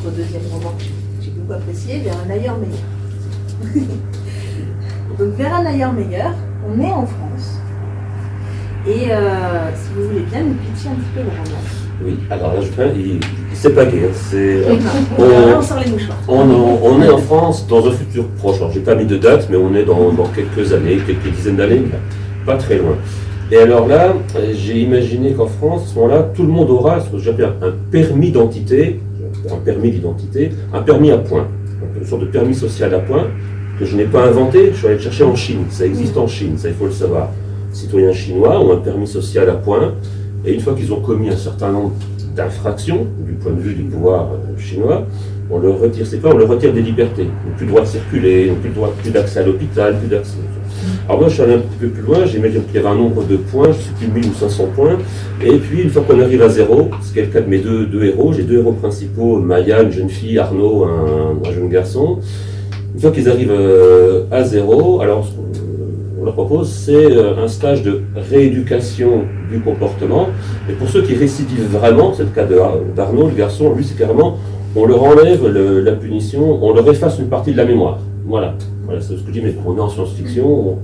votre deuxième roman que j'ai beaucoup apprécié, Vers un ailleurs meilleur. Donc Vers un ailleurs meilleur, on est en France. Et si vous voulez bien nous pitcher un petit peu le roman. Oui, alors là, c'est pas gay. On sort les mouchoirs. On est en France dans un futur proche. Alors, j'ai pas mis de date, mais on est dans quelques années, quelques dizaines d'années, pas très loin. Et alors là, j'ai imaginé qu'en France, à ce moment-là, tout le monde aura ce que j'appelle un permis d'identité, un permis à points, une sorte de permis social à points, que je n'ai pas inventé, je suis allé le chercher en Chine. Ça existe en Chine, ça il faut le savoir. Les citoyens chinois ont un permis social à points, et une fois qu'ils ont commis un certain nombre d'infractions, du point de vue du pouvoir chinois, on leur retire ses points, on leur retire des libertés. Ils n'ont plus le droit de circuler, ils n'ont plus d'accès à l'hôpital, plus d'accès. Alors moi je suis allé un petit peu plus loin, j'imagine qu'il y avait un nombre de points, je ne sais plus 1000 ou 500 points, et puis une fois qu'on arrive à zéro, ce qui est le cas de mes deux héros, j'ai deux héros principaux, Maya, une jeune fille, Arnaud, un jeune garçon. Une fois qu'ils arrivent à zéro, alors on leur propose, c'est un stage de rééducation du comportement. Et pour ceux qui récidivent vraiment, c'est le cas d'Arnaud, le garçon, lui c'est carrément, on leur enlève la punition, on leur efface une partie de la mémoire. Voilà c'est ce que je dis, mais on est en science-fiction.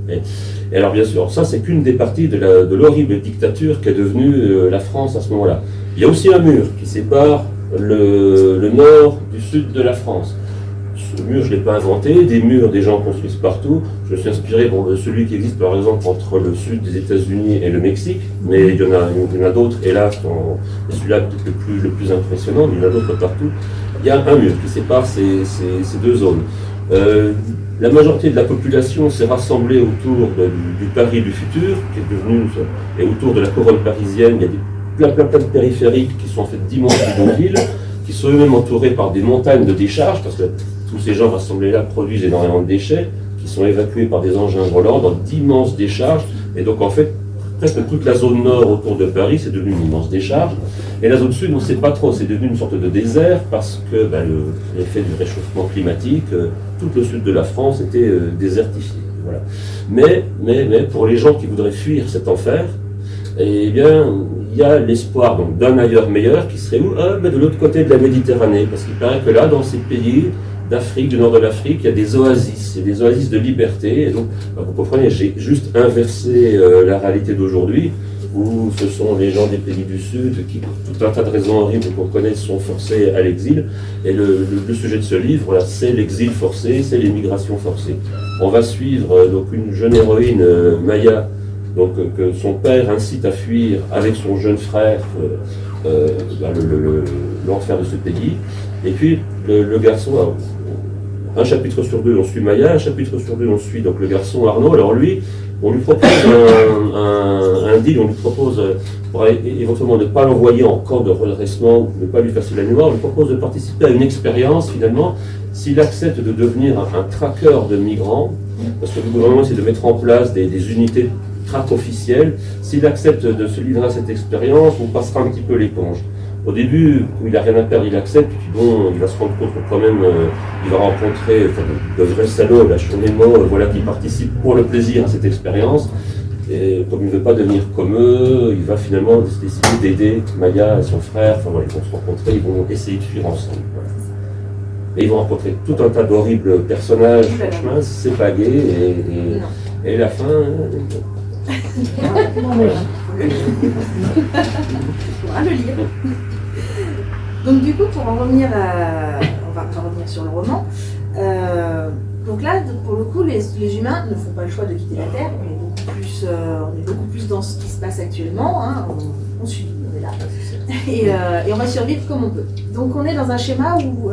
Et alors bien sûr, ça c'est qu'une des parties de l'horrible dictature qu'est devenue la France à ce moment-là. Il y a aussi un mur qui sépare le nord du sud de la France. Ce mur, je ne l'ai pas inventé, des murs, des gens construisent partout. Je me suis inspiré de celui qui existe par exemple entre le sud des États-Unis et le Mexique, mais il y en a d'autres, hélas, et celui-là peut-être le plus impressionnant, mais il y en a d'autres partout. Il y a un mur qui sépare ces deux zones. La majorité de la population s'est rassemblée autour du Paris du futur, qui est devenu, et autour de la couronne parisienne, il y a plein de périphériques qui sont en fait d'immenses bidonvilles, qui sont eux-mêmes entourés par des montagnes de décharges, parce que tous ces gens rassemblés là produisent énormément de déchets, qui sont évacués par des engins volants dans d'immenses décharges, et donc en fait, presque toute la zone nord autour de Paris, c'est devenu une immense décharge, et la zone sud, on ne sait pas trop, c'est devenu une sorte de désert, parce que l'effet du réchauffement climatique, tout le sud de la France était désertifié. Voilà. Mais pour les gens qui voudraient fuir cet enfer, eh bien, il y a l'espoir d'un ailleurs meilleur qui serait où? De l'autre côté de la Méditerranée, parce qu'il paraît que là, dans ces pays d'Afrique, du nord de l'Afrique, il y a des oasis, et des oasis de liberté. Et donc, vous comprenez, j'ai juste inversé la réalité d'aujourd'hui, où ce sont les gens des pays du Sud qui, pour tout un tas de raisons horribles qu'on connaît, sont forcés à l'exil. Et le sujet de ce livre, voilà, c'est l'exil forcé, c'est l'émigration forcée. On va suivre donc une jeune héroïne, Maya, donc que son père incite à fuir avec son jeune frère l'enfer de ce pays. Et puis le garçon, alors, un chapitre sur deux on suit Maya, un chapitre sur deux on suit donc le garçon Arnaud. Alors lui, on lui propose un deal, on lui propose, pour éventuellement ne pas l'envoyer en camp de redressement, ne pas lui casser la mémoire, on lui propose de participer à une expérience finalement, s'il accepte de devenir un traqueur de migrants, parce que le gouvernement essaie de mettre en place des unités traque officielle. S'il accepte de se livrer à cette expérience, on passera un petit peu l'éponge. Au début, où il n'a rien à perdre, il accepte, puis bon, il va se rendre compte que quand même, il va rencontrer de vrais salauds, lâchement, voilà, qui participent pour le plaisir à cette expérience. Et comme il ne veut pas devenir comme eux, il va finalement décider d'aider Maya et son frère. Enfin voilà, ils vont se rencontrer, ils vont essayer de fuir ensemble. Voilà. Et ils vont rencontrer tout un tas d'horribles personnages, franchement, c'est pas gay, et la fin... le lire. Donc du coup, pour en revenir on va revenir sur le roman. Donc là, pour le coup, les humains ne font pas le choix de quitter la Terre. On est beaucoup plus dans ce qui se passe actuellement. Hein. On suit, on est là. Et on va survivre comme on peut. Donc on est dans un schéma où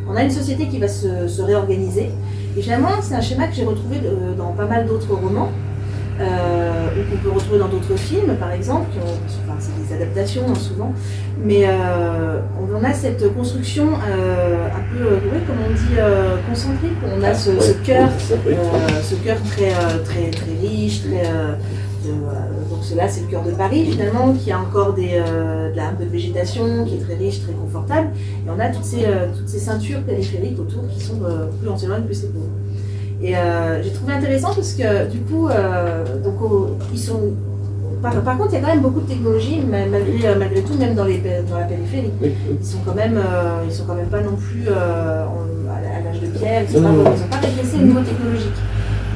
on a une société qui va se réorganiser. Et finalement, c'est un schéma que j'ai retrouvé dans pas mal d'autres romans. Ou qu'on peut retrouver dans d'autres films, par exemple, c'est des adaptations hein, souvent, mais on a cette construction un peu, comme on dit, concentrique. On a ce cœur très riche, donc cela c'est le cœur de Paris finalement, qui a encore un peu de végétation, qui est très riche, très confortable, et on a toutes ces ceintures périphériques autour qui sont plus on s'éloigne, plus c'est beau. Et j'ai trouvé intéressant parce que du coup, ils sont par contre, il y a quand même beaucoup de technologies, malgré tout, même dans la périphérie. Oui. Ils sont quand même pas non plus à l'âge de pierre, ils n'ont pas régressé au niveau technologique.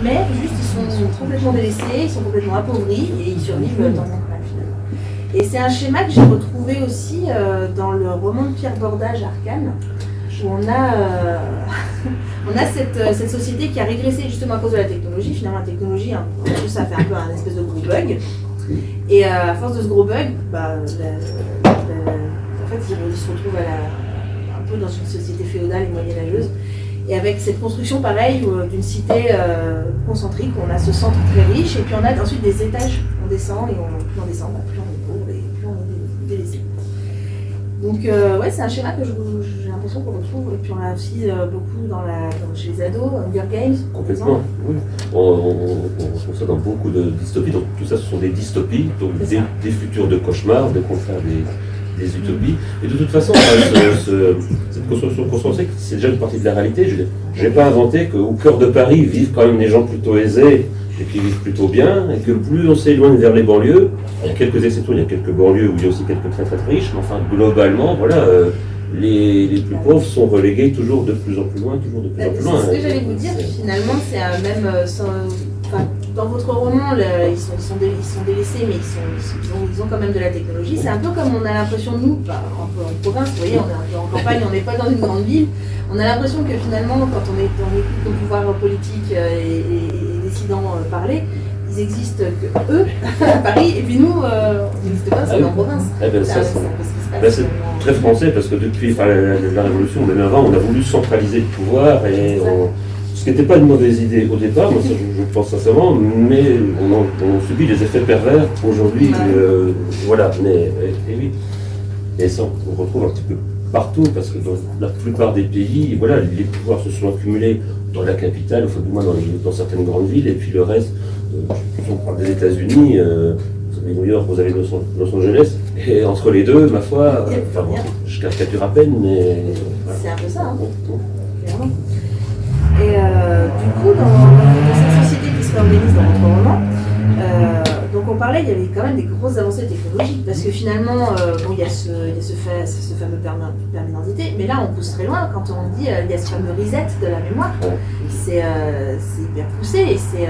Mais juste, ils sont complètement délaissés, ils sont complètement appauvris et ils survivent dans le monde finalement. Et c'est un schéma que j'ai retrouvé aussi dans le roman de Pierre Bordage, Arcane, où on a cette société qui a régressé justement à cause de la technologie. Finalement, la technologie, ça fait un peu un espèce de gros bug. Et à force de ce gros bug, en fait, ils se retrouvent un peu dans une société féodale et moyenâgeuse. Et avec cette construction pareille d'une cité concentrique, on a ce centre très riche, et puis on a ensuite des étages. On descend, et plus on descend, plus on est pauvre, et plus on est délaissé. Donc ouais, c'est un schéma que j'ai l'impression qu'on retrouve, et puis on l'a aussi beaucoup chez les ados, Hunger Games. Complètement, oui. On trouve ça dans beaucoup de dystopies, donc tout ça ce sont des dystopies, donc des futurs de cauchemars, de contraire des utopies. Et de toute façon, cette construction consciente, c'est déjà une partie de la réalité. Je n'ai pas inventé qu'au cœur de Paris vivent quand même des gens plutôt aisés et qui vivent plutôt bien, et que plus on s'éloigne vers les banlieues, il y a quelques exceptions, il y a quelques banlieues où il y a aussi quelques très très riches, mais enfin globalement, voilà, les plus pauvres sont relégués toujours de plus en plus loin, C'est ce que j'allais vous dire, finalement, c'est même dans votre roman, ils sont délaissés, mais ils ont quand même de la technologie. C'est un peu comme on a l'impression, nous, en province, vous voyez, on est un peu en campagne, on n'est pas dans une grande ville. On a l'impression que finalement, quand on écoute le pouvoir politique et les décidants parler, ils existent que eux, à Paris, et puis nous, on n'existe pas, c'est en province. C'est très français, parce que depuis la Révolution, même avant, on a voulu centraliser le pouvoir, ce qui n'était pas une mauvaise idée au départ, moi ça, je pense sincèrement, mais on a subi des effets pervers aujourd'hui. Voilà, oui. Et ça, on retrouve un petit peu partout, parce que dans la plupart des pays, voilà, les pouvoirs se sont accumulés dans la capitale, enfin du moins dans certaines grandes villes, et puis le reste, si on parle des États-Unis, vous avez New York, vous avez Los Angeles, et entre les deux, ma foi, je caricature à peine, mais... Voilà. C'est un peu ça, clairement. Et du coup, dans cette société qui se réorganise dans notre roman, donc on parlait, il y avait quand même des grosses avancées technologiques, parce que finalement, il y a ce fameux permis d'identité, mais là on pousse très loin quand on dit il y a ce fameux reset de la mémoire. C'est hyper poussé et c'est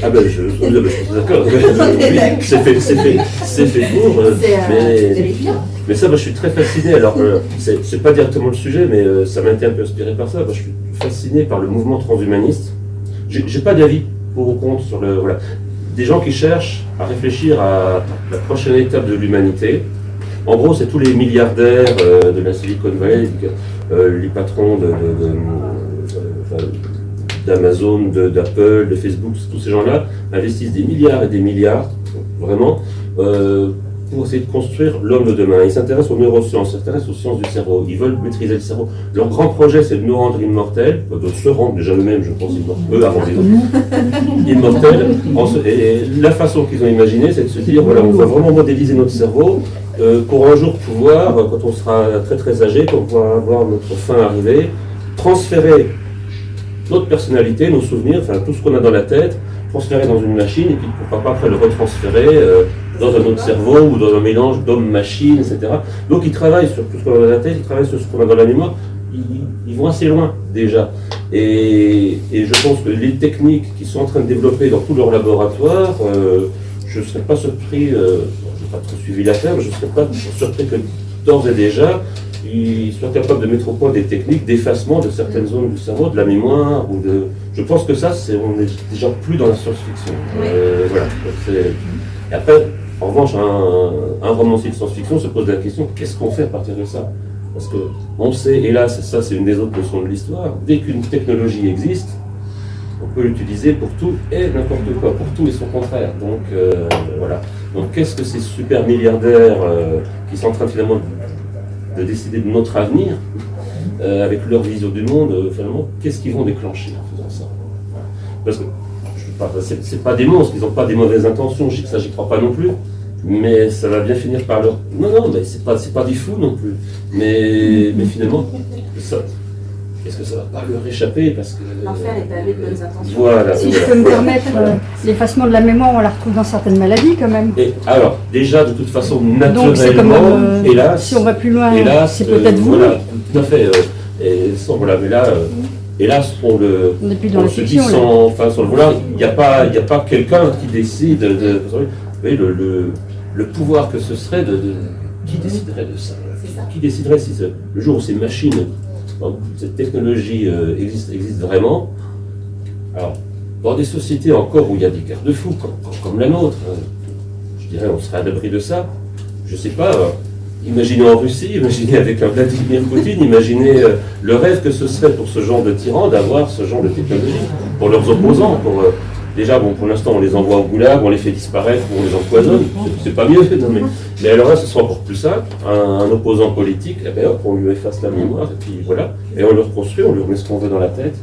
ah ben je suis d'accord, c'est fait pour, mais ça, moi, je suis très fasciné. Alors, c'est pas directement le sujet, mais ça m'a été un peu inspiré par ça. Moi, je suis fasciné par le mouvement transhumaniste. J'ai pas d'avis pour ou contre sur le. Voilà. Des gens qui cherchent à réfléchir à la prochaine étape de l'humanité. En gros, c'est tous les milliardaires de la Silicon Valley, les patrons d'Amazon, d'Apple, de Facebook, tous ces gens-là investissent des milliards et des milliards, vraiment, pour essayer de construire l'homme de demain. Ils s'intéressent aux neurosciences, ils s'intéressent aux sciences du cerveau, ils veulent maîtriser le cerveau. Leur grand projet, c'est de nous rendre immortels, de se rendre déjà eux-mêmes, je pense, eux avant les autres, immortels. Et la façon qu'ils ont imaginé, c'est de se dire, voilà, on va vraiment modéliser notre cerveau, pour un jour pouvoir, quand on sera très très âgé, quand on pourra avoir notre fin arrivée, transférer notre personnalité, nos souvenirs, enfin tout ce qu'on a dans la tête, transférer dans une machine, et puis pourquoi pas après le retransférer dans un autre cerveau ou dans un mélange d'homme-machine, etc. Donc ils travaillent sur tout ce qu'on a dans la tête, ils travaillent sur ce qu'on a dans la mémoire, ils vont assez loin déjà. Et je pense que les techniques qu'ils sont en train de développer dans tous leurs laboratoires, je ne serais pas surpris, je n'ai pas trop suivi l'affaire, mais je ne serais pas surpris que d'ores et déjà, ils soient capables de mettre au point des techniques d'effacement de certaines zones du cerveau, de la mémoire, ou de... Je pense que ça, on est déjà plus dans la science-fiction. Oui. Voilà. Et après, en revanche, un romancier de science-fiction se pose la question, qu'est-ce qu'on fait à partir de ça? Parce qu'on sait, hélas, ça c'est une des autres leçons de l'histoire, dès qu'une technologie existe, on peut l'utiliser pour tout et n'importe quoi, pour tout et son contraire. Donc voilà. Donc qu'est-ce que ces super milliardaires qui sont en train finalement de décider de notre avenir, avec leur vision du monde, finalement, qu'est-ce qu'ils vont déclencher en faisant ça? Parce que c'est pas des monstres, ils n'ont pas des mauvaises intentions, ça j'y crois pas non plus, mais ça va bien finir par leur... Non, mais c'est pas des fous non plus, mais finalement, ça, est-ce que ça va pas leur échapper parce que l'enfer est pavé de bonnes intentions. Voilà. Si je peux me permettre, l'effacement de la mémoire, on la retrouve dans certaines maladies quand même. Et alors, déjà, de toute façon, Donc c'est comme, naturellement, hélas, si on va plus loin, hélas, c'est peut-être vous. Voilà, tout à fait. Et sans, voilà, mais là, hélas, on n'est plus dans la se dit fiction. sans, enfin, sans le voilà, il n'y a pas quelqu'un qui décide vous voyez, le pouvoir que ce serait qui déciderait de ça, Qui déciderait si le jour où ces machines, cette technologie existe vraiment. Alors, dans des sociétés encore où il y a des garde-fous, comme la nôtre, je dirais on serait à l'abri de ça. Je ne sais pas, imaginez en Russie, imaginez avec un Vladimir Poutine, imaginez le rêve que ce serait pour ce genre de tyran d'avoir ce genre de technologie, pour leurs opposants. Déjà, bon, pour l'instant, on les envoie au goulag, on les fait disparaître, on les empoisonne, c'est pas mieux. Non, mais alors là, ce sera encore plus simple. Un opposant politique, eh ben, hop, on lui efface la mémoire, et puis voilà, et on le reconstruit, on lui remet ce qu'on veut dans la tête.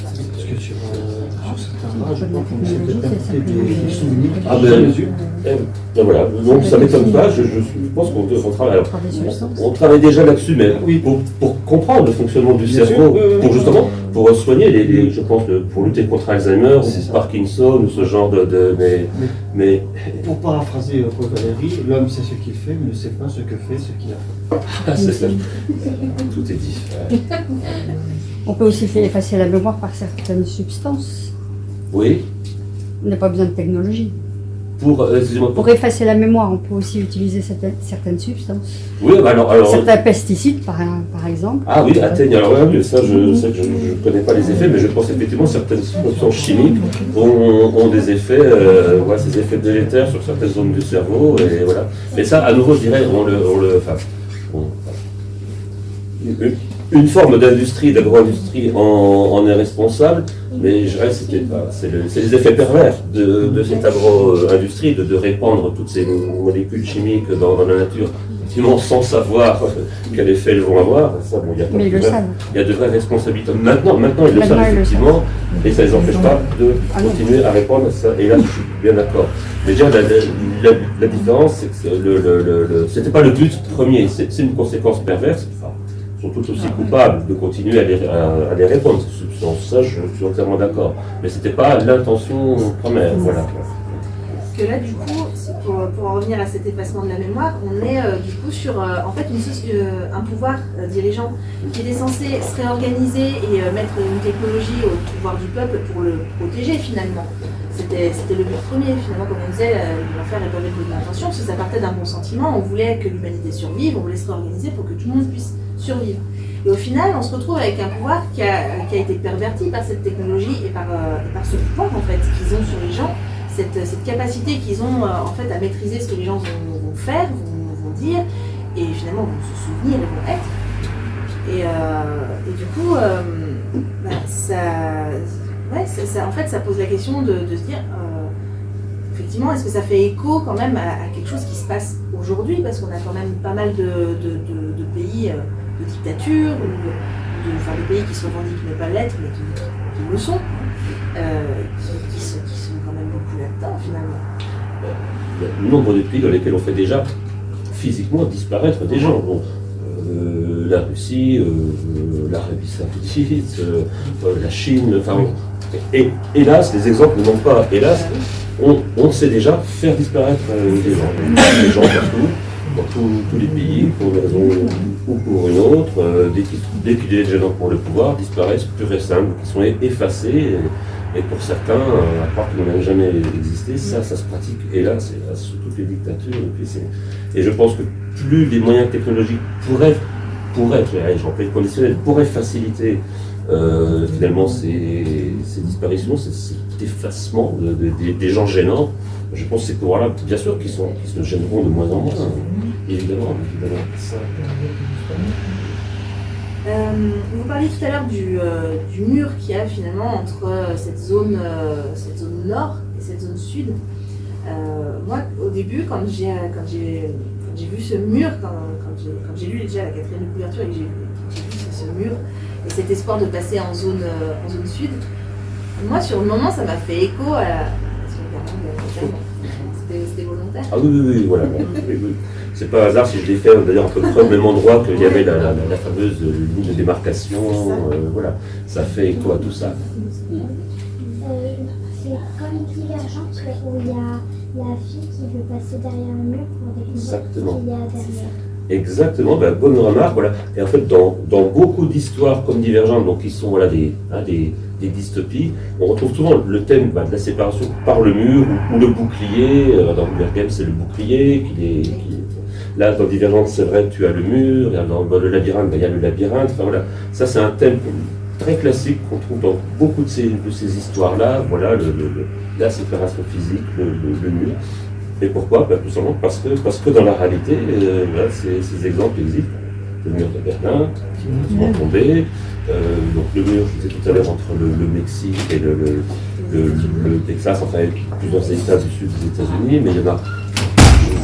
Parce que sur certains âges, je pense qu'on essaie de capter des souvenirs. Ah ben voilà, donc ça ne m'étonne pas, je pense qu'on travaille. Alors, on travaille déjà là-dessus, mais oui, pour comprendre le fonctionnement du cerveau, pour justement pour soigner, je pense, pour lutter contre Alzheimer ou Parkinson ou ce genre mais pour paraphraser Paul Valéry, l'homme sait ce qu'il fait, mais ne sait pas ce que fait ce qu'il a fait. Ah, c'est ça. Tout est dit. On peut aussi faire effacer la mémoire par certaines substances. Oui. On n'a pas besoin de technologie. Excusez-moi. Pour effacer la mémoire, on peut aussi utiliser certaines substances. Oui, bah alors certains pesticides, par exemple. Ah oui, atteignent. Alors oui, ça, je sais que je ne connais pas les effets, mais je pense effectivement que certaines substances chimiques ont des effets, ces effets délétères sur certaines zones du cerveau, et voilà. Mais ça, à nouveau, je dirais, une forme d'industrie, d'agro-industrie en est responsable, mais je dirais que c'est les effets pervers de cette agro-industrie, de répandre toutes ces molécules chimiques dans la nature, effectivement sans savoir quel effet elles vont avoir. Ça, bon, mais ils le savent. Il y a de vraies responsabilités. Maintenant ils le savent effectivement, et ça ne les empêche pas de continuer à répandre ça. Et là, je suis bien d'accord. Mais déjà, la différence, c'est que c'était pas le but premier, c'est une conséquence perverse. Sont tout aussi coupables de continuer à les répondre, ces substances. Ça, je suis entièrement d'accord. Mais ce n'était pas l'intention première. Voilà. Parce que là, du coup, pour en revenir à cet effacement de la mémoire, on est du coup sur en fait un pouvoir dirigeant qui était censé se réorganiser et mettre une technologie au pouvoir du peuple pour le protéger finalement. C'était le but premier, finalement, comme on disait, l'enfer est pavé de bonnes intentions, parce que ça partait d'un bon sentiment, on voulait que l'humanité survive, on voulait se réorganiser pour que tout le monde puisse survivre. Et au final, on se retrouve avec un pouvoir qui a été perverti par cette technologie et par ce pouvoir en fait qu'ils ont sur les gens, cette capacité qu'ils ont en fait à maîtriser ce que les gens vont faire, vont dire, et finalement vont se souvenir et vont être. Et du coup, en fait, ça pose la question de se dire, effectivement, est-ce que ça fait écho quand même à quelque chose qui se passe aujourd'hui, parce qu'on a quand même pas mal de pays de dictature, de pays qui se revendiquent ne pas l'être, mais qui le sont, qui sont quand même beaucoup là-dedans finalement. Il y a le nombre de pays dans lesquels on fait déjà physiquement disparaître des gens. Bon, la Russie, l'Arabie Saoudite, la Chine, enfin, et hélas, les exemples ne manquent pas. Hélas, on sait déjà faire disparaître des gens partout, dans tous les pays, pour une raison ou pour une autre, dès qu'ils deviennent pour le pouvoir, disparaissent pur et simple, qui sont effacés. Et pour certains, à croire qu'ils n'ont jamais existé, ça se pratique, hélas, sous toutes les dictatures. Et je pense que plus les moyens technologiques pourraient, j'emploie le conditionnel, pourraient faciliter finalement ces disparitions, cet effacement des gens gênants, je pense que ces pouvoirs-là, bien sûr, qui se gêneront de moins en moins, évidemment. Ça. Vous parliez tout à l'heure du mur qu'il y a finalement entre cette zone nord et cette zone sud. Moi, au début, quand j'ai vu ce mur, quand j'ai lu déjà la 4e couverture et que j'ai vu ce mur et cet espoir de passer en zone sud, moi, sur le moment, ça m'a fait écho à la Seconde Guerre mondiale. C'était volontaire. documentaire. Ah oui, voilà. Oui. C'est pas un hasard si je l'ai fait d'ailleurs à peu près au même endroit qu'il y avait la fameuse ligne de démarcation. Voilà, ça fait écho à tout ça. C'est comme Divergente où il y a la fille qui veut passer derrière un mur pour découvrir Exactement. ce qu'il y a derrière. Exactement, bonne remarque, voilà. Et en fait, dans beaucoup d'histoires comme Divergentes, donc qui sont voilà, des dystopies, on retrouve souvent le thème de la séparation par le mur ou le bouclier. Dans Hunger Games, c'est le bouclier Là, dans Divergente, c'est vrai que tu as le mur, dans le labyrinthe, il y a le labyrinthe. Enfin, voilà. Ça, c'est un thème très classique qu'on trouve dans beaucoup de ces histoires-là. Voilà, la séparation physique, le mur. Et pourquoi? Tout simplement parce que dans la réalité, ces exemples existent. Le mur de Berlin, qui est tombé. Donc le mur, je disais tout à l'heure, entre le Mexique et le Texas, enfin plusieurs États du sud des États-Unis, mais il y en a,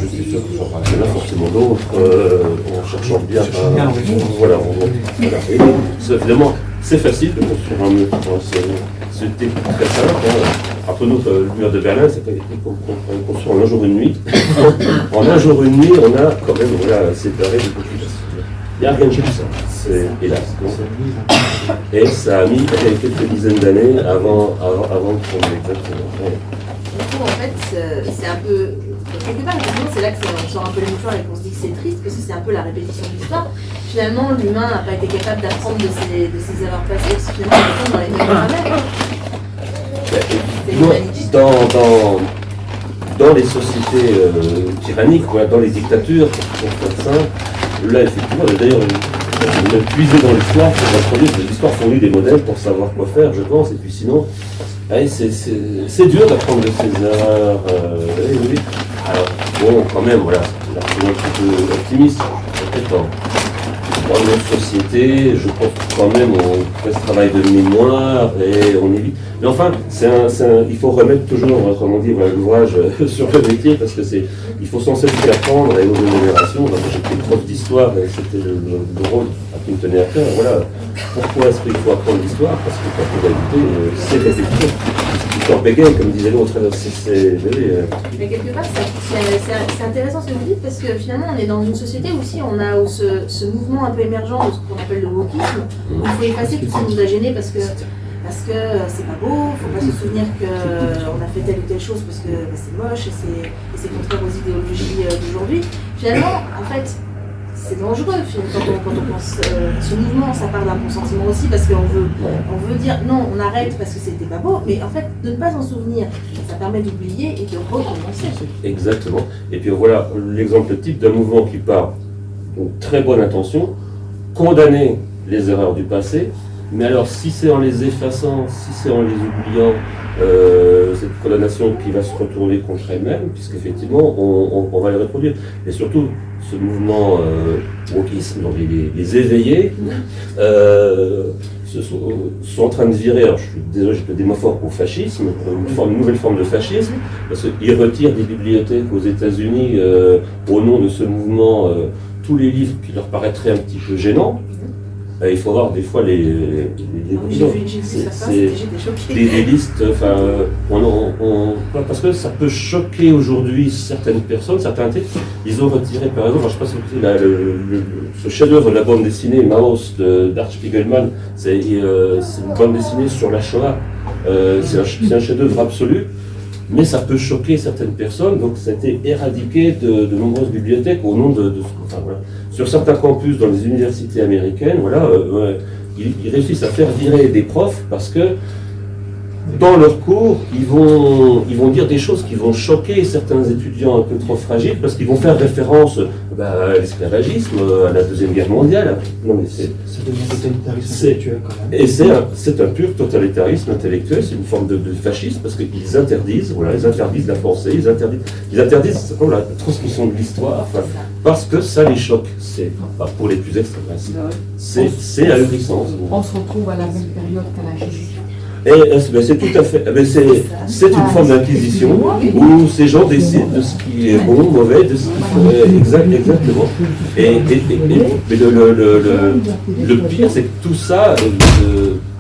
je suis sûr qu'il y en a forcément d'autres, en cherchant bien. Voilà. Et évidemment, c'est facile de construire un mur. C'était très simple. Entre nous, le mur de Berlin, ça a été construit en un jour et une nuit. En un jour et une nuit, on a quand même séparé les populations. Il n'y a rien de tout ça, c'est hélas. Et ça a mis quelques dizaines d'années avant de tomber exactement. Du coup, en fait, c'est un peu. Quelque part, effectivement, c'est là qu'on sort un peu les mouchoirs et qu'on se dit que c'est triste, parce que c'est un peu la répétition de l'histoire. Finalement, l'humain n'a pas été capable d'apprendre de ses erreurs passées, parce que finalement, on est dans les mêmes travers. Dans les sociétés tyranniques, dans les dictatures, pour faire simple, là, effectivement, d'ailleurs, on a puisé dans l'histoire pour introduire que l'histoire fournit des modèles pour savoir quoi faire, je pense, et puis sinon, c'est dur d'apprendre de ses erreurs. Oui. Alors, bon, quand même, voilà, là, c'est un petit peu optimiste. Peut-être dans notre société, je pense quand même on fait ce travail de mémoire et on évite. Mais enfin, il faut remettre toujours, comment dire, l'ouvrage sur le métier parce que il faut sans cesse apprendre et aux générations. J'étais prof d'histoire et c'était le rôle qui me tenait à cœur. Voilà. Pourquoi est-ce qu'il faut apprendre l'histoire? Parce que en réalité, c'est répétition. L'histoire bégaye, comme disait l'autre. Mais quelque part, c'est intéressant ce que vous dites parce que finalement, on est dans une société où aussi on a ce mouvement un peu émergent de ce qu'on appelle le wokisme. Où il faut effacer tout ce qui nous a gênés parce que c'est pas beau, il ne faut pas se souvenir qu'on a fait telle ou telle chose parce que c'est moche et c'est contraire aux idéologies d'aujourd'hui. Finalement, en fait, c'est dangereux quand on pense. Ce mouvement, ça part d'un consentement aussi parce qu'on veut dire non, on arrête parce que c'était pas beau, mais en fait, de ne pas s'en souvenir, ça permet d'oublier et de recommencer. Exactement. Et puis voilà l'exemple type d'un mouvement qui part d'une très bonne intention, condamner les erreurs du passé. Mais alors, si c'est en les effaçant, si c'est en les oubliant, cette condamnation qui va se retourner contre elle-même, puisqu'effectivement, on va les reproduire. Et surtout, ce mouvement wokisme, donc les éveillés, sont en train de virer, alors je suis désolé, je peux démorphore au fascisme, une nouvelle forme de fascisme, parce qu'ils retirent des bibliothèques aux États-Unis au nom de ce mouvement tous les livres qui leur paraîtraient un petit peu gênants. Il faut voir des fois les j'ai vu ça, j'étais choquée. Des listes, parce que ça peut choquer aujourd'hui certaines personnes, certains textes. Ils ont retiré, par exemple, je ne sais pas si vous savez, ce chef-d'œuvre de la bande dessinée Maus d'Art Spiegelman, c'est une bande dessinée sur la Shoah. C'est un chef-d'œuvre absolu. Mais ça peut choquer certaines personnes, donc ça a été éradiqué de nombreuses bibliothèques au nom de enfin, voilà. Sur certains campus dans les universités américaines, voilà, ils réussissent à faire virer des profs parce que dans leurs cours, ils vont dire des choses qui vont choquer certains étudiants un peu trop fragiles parce qu'ils vont faire référence à l'esclavagisme, à la Deuxième Guerre mondiale. Non, mais c'est devient totalitarisme intellectuel quand même. Et c'est un pur totalitarisme intellectuel, c'est une forme de fascisme parce qu'ils interdisent, ils interdisent la pensée, ils interdisent simplement la transmission de l'histoire parce que ça les choque. C'est pas pour les plus extrêmes. C'est ahurissant. On se retrouve à la même période qu'à la Jésus. Et c'est tout à fait, c'est une forme d'inquisition où ces gens décident de ce qui est bon, mauvais, de ce qu'il faut, exactement. Mais le pire, c'est que tout ça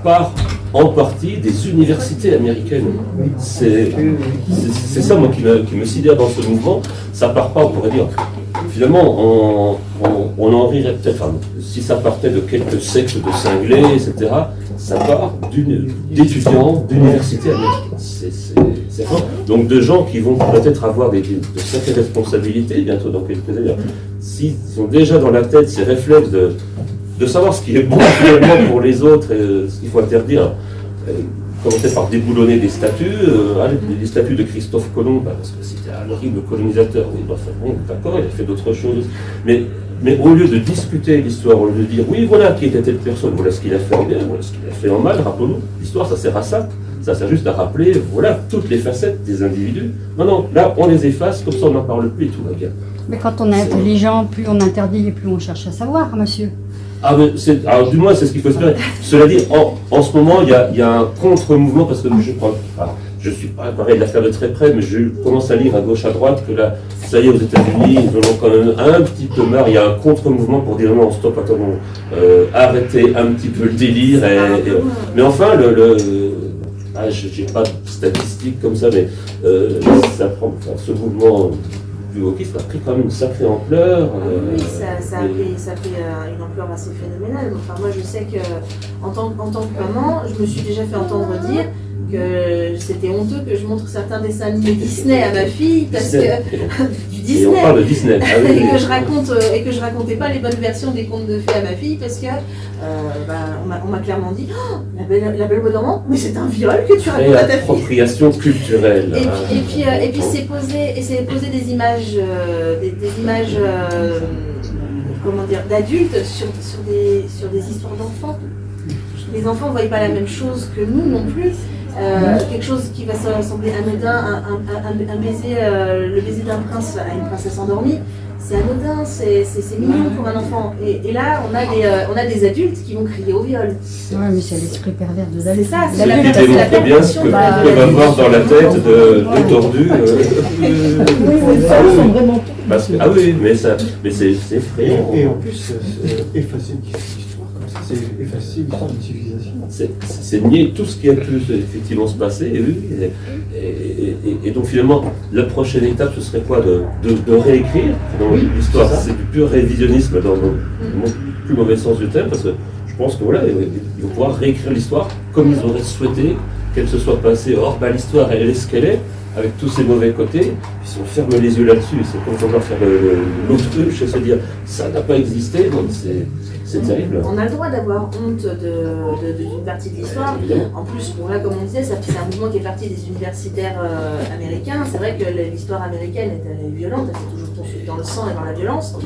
part en partie des universités américaines. C'est ça, moi, qui me sidère dans ce mouvement. Ça part pas, on pourrait dire, finalement, on en rirait peut-être, enfin, si ça partait de quelques sectes de cinglés, etc., ça part d'étudiants d'universités américaines. C'est fort. Donc de gens qui vont peut-être avoir de sacrées responsabilités bientôt dans quelques années. S'ils ont déjà dans la tête ces réflexes de savoir ce qui est bon finalement pour les autres et ce qu'il faut interdire, commencer par déboulonner des statues, les statues de Christophe Colomb, parce que c'était un horrible colonisateur, oui, bon, d'accord, il a fait d'autres choses, mais au lieu de discuter l'histoire, au lieu de dire oui, voilà qui était telle personne, voilà ce qu'il a fait en bien, voilà ce qu'il a fait en mal, rappelons-nous, l'histoire ça sert à ça. Ça sert juste à rappeler, voilà, toutes les facettes des individus. Non, là, on les efface, comme ça on n'en parle plus et tout va bien. Mais quand on est intelligent, plus on interdit et plus on cherche à savoir, monsieur. Alors du moins, c'est ce qu'il faut espérer. Cela dit, en ce moment, il y a un contre-mouvement, parce que je suis pas pareil de l'affaire de très près, mais je commence à lire à gauche, à droite, que là, ça y est, aux États-Unis, ils en ont quand même un petit peu marre. Il y a un contre-mouvement pour dire non, stop, attends, arrêtez un petit peu le délire. Mais enfin, je n'ai pas de statistiques comme ça, mais ce mouvement du wokisme a pris quand même une sacrée ampleur. Oui, ça a pris une ampleur assez phénoménale. Enfin, moi, je sais que en tant que maman, je me suis déjà fait entendre dire que c'était honteux que je montre certains dessins animés Disney à ma fille parce que du Disney. Et on parle de Disney. Ah, oui, et que je racontais pas les bonnes versions des contes de fées à ma fille parce que on m'a clairement dit oh, la belle au bois dormant, mais c'est un viol que tu racontes à ta fille. Appropriation culturelle. Et puis c'est poser des images comment dire d'adultes sur des histoires d'enfants. Les enfants ne voient pas la même chose que nous non plus. Quelque chose qui va sembler anodin, un baiser, le baiser d'un prince à une princesse endormie, c'est anodin, c'est mignon pour un enfant. Et là, on a des adultes qui vont crier au viol. Oui, mais c'est l'esprit pervers de David. C'est ça, c'est la démontre bien ce que peuvent avoir dans la tête de tordus. Ah oui, mais c'est effrayant. Et en plus, effacer une histoire comme ça, c'est effacer l'histoire d'une civilisation. C'est nier tout ce qui a pu effectivement se passer. Et donc finalement, la prochaine étape, ce serait quoi? De réécrire l'histoire. C'est du pur révisionnisme dans le plus mauvais sens du terme, parce que je pense que voilà, ils vont pouvoir réécrire l'histoire comme ils auraient souhaité qu'elle se soit passée. Or, l'histoire, elle est ce qu'elle est, avec tous ses mauvais côtés. Puis si on ferme les yeux là-dessus, c'est comme vouloir faire l'autruche et se dire ça n'a pas existé, donc c'est terrible. On a le droit d'avoir honte d'une partie de l'histoire. En plus, bon là, comme on disait, c'est un mouvement qui est parti des universitaires américains. C'est vrai que l'histoire américaine elle est violente, elle s'est toujours poursuivie dans le sang et dans la violence,